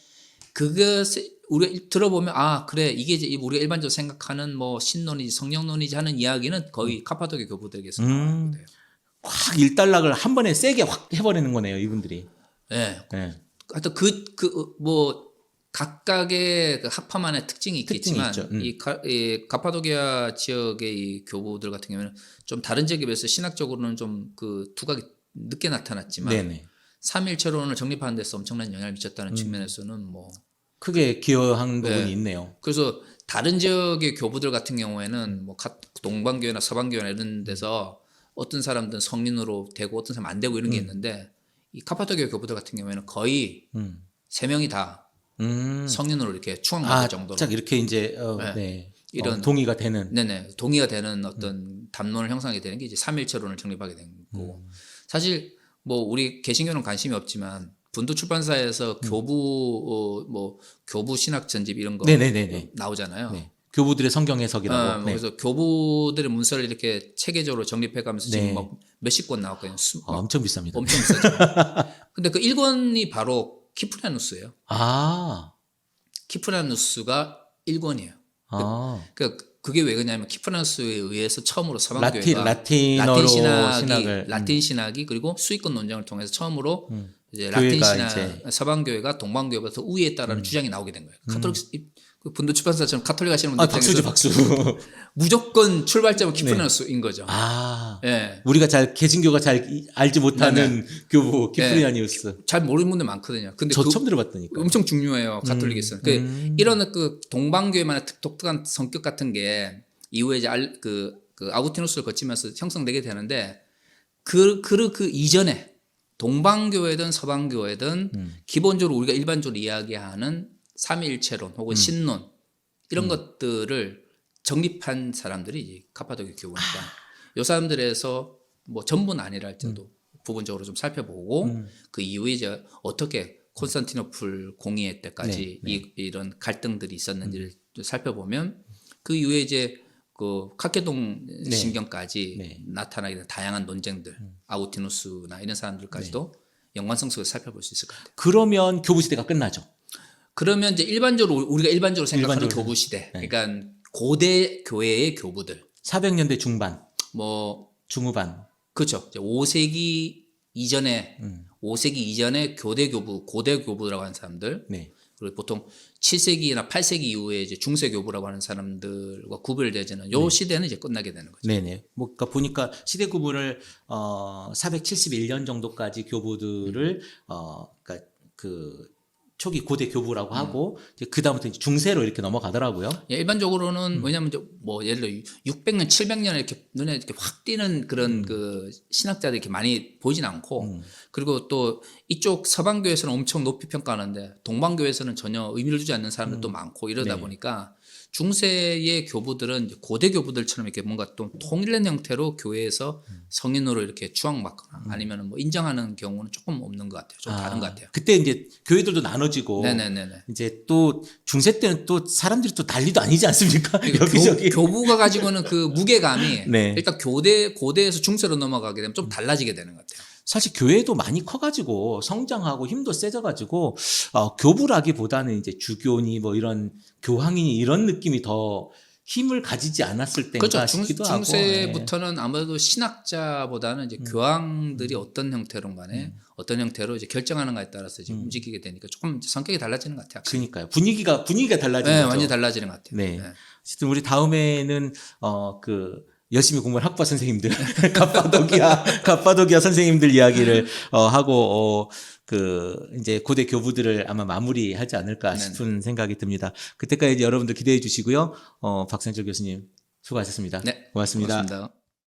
그것을 우리가 들어보면 아 그래 이게 이제 우리가 일반적으로 생각하는 뭐 신론이지 성령론이지 하는 이야기는 거의 카파도기아 교부들에게서 나오는 거예요. 확 일단락을 한 번에 세게 확 해버리는 거네요, 이분들이. 네. 네. 하여튼 뭐 각각의 그 학파만의 특징이 있겠지만 이 카파도기아 지역의 이 교부들 같은 경우는 좀 다른 지역에 비해서 신학적으로는 좀 그 두각이 늦게 나타났지만 네네. 삼일체론을 정립하는 데서 엄청난 영향을 미쳤다는 측면에서는 뭐 크게 기여한 부분이 있네요. 그래서 다른 지역의 교부들 같은 경우에는 뭐 동방교회나 서방교회나 이런 데서 어떤 사람들은 성인으로 되고 어떤 사람 안 되고 이런 게 있는데 이 카파도기아 교부들 같은 경우에는 거의 3명이 다 성인으로 이렇게 추앙받을 정도로 딱 이렇게 이제 이런 동의가 되는 동의가 되는 어떤 담론을 형성하게 되는 게 이제 삼일체론을 정립하게 된 거고 사실 뭐 우리 개신교는 관심이 없지만 분도 출판사에서 교부 뭐 교부 신학 전집 이런 거 나오잖아요. 네. 교부들의 성경 해석이라고. 그래서 교부들의 문서를 이렇게 체계적으로 정립해가면서 지금 뭐 몇십 권 나왔거든요. 엄청 비쌉니다. 엄청 비싸죠. 근데 그 1권이 바로 키프리아누스예요. 키프리아누스가 1권이에요. 그게 왜 그러냐면 키프리아누스에 의해서 처음으로 서방교회가 라틴 신학이 그리고 수익권 논쟁을 통해서 처음으로 이제 라틴 신학 서방교회가 동방교회가 더 우위했다라는 주장이 나오게 된 거예요. 카톨릭 분도 출판사처럼 카톨릭 하시는 분들 박수지 박수. 무조건 출발점은 키프리아누스인 거죠. 우리가 개신교가 잘 알지 못하는 교부 키프리아누스. 잘 모르는 분들 많거든요. 근데 저 처음 들어봤다니까. 엄청 중요해요. 카톨릭에서는. 이런 그 동방교회만의 독특한 성격 같은 게 이후에 이제 그 아구티누스를 거치면서 형성되게 되는데 그 이전에 동방교회든 서방교회든 기본적으로 우리가 일반적으로 이야기하는 삼위일체론 혹은 신론 이런 것들을 정립한 사람들이 이제 카파도기아 교부니까 이 사람들에서 뭐 전부는 아니라 할지라도 부분적으로 좀 살펴보고 그 이후에 이제 어떻게 콘스탄티노플 공의회 때까지 이런 갈등들이 있었는지를 살펴보면 그 이후에 이제 그 카케동 신경까지 나타나게 된 다양한 논쟁들 아우티누스나 이런 사람들까지도 연관성 속에서 살펴볼 수 있을 것 같아요. 그러면 교부 시대가 끝나죠. 그러면 이제 우리가 일반적으로 생각하는 교부 시대, 그러니까 고대 교회의 교부들, 400년대 중반, 뭐 중후반, 그렇죠. 5세기 이전에 5세기 이전에 고대 교부라고 하는 사람들, 그리고 보통 7세기나 8세기 이후에 이제 중세 교부라고 하는 사람들과 구별되지는 요 시대는 이제 끝나게 되는 거죠. 뭐 그러니까 보니까 시대 구분을 471년 정도까지 교부들을 그러니까 그 초기 고대 교부라고 하고 이제 그 다음부터 중세로 이렇게 넘어가더라고요. 일반적으로는 왜냐하면 뭐 예를 들어 600년, 700년 이렇게 눈에 이렇게 확 띄는 그런 그 신학자들이 이렇게 많이 보이진 않고 그리고 또 이쪽 서방교에서는 엄청 높이 평가하는데 동방교에서는 전혀 의미를 두지 않는 사람들도 많고 이러다 보니까 중세의 교부들은 고대 교부들처럼 이렇게 뭔가 또 통일된 형태로 교회에서 성인으로 이렇게 추앙받거나 아니면 뭐 인정하는 경우는 조금 없는 것 같아요. 좀 다른 것 같아요. 그때 이제 교회들도 나눠지고 이제 또 중세 때는 또 사람들이 또 난리도 아니지 않습니까? 여기저기 교부가 가지고 있는 그 무게감이 일단 고대에서 중세로 넘어가게 되면 좀 달라지게 되는 것 같아요. 사실 교회도 많이 커가지고 성장하고 힘도 세져가지고 교부라기보다는 이제 주교니 뭐 이런 교황이니 이런 느낌이 더 힘을 가지지 않았을 때인가 그렇죠. 싶기도 하고. 중세부터는 아무래도 신학자보다는 이제 교황들이 어떤 형태로 간에 어떤 형태로 이제 결정하는가에 따라서 이제 움직이게 되니까 조금 성격이 달라지는 것 같아요. 그러니까요. 분위기가 달라지는 네, 거죠. 완전히 달라지는 것 같아요. 네. 네. 어쨌든 우리 다음에는 열심히 공부한 학과 선생님들 갑바도기아 선생님들 이야기를 하고 이제 고대 교부들을 아마 마무리하지 않을까 싶은 생각이 듭니다. 그때까지 여러분들 기대해 주시고요. 박상철 교수님 수고하셨습니다. 네, 고맙습니다. 고맙습니다.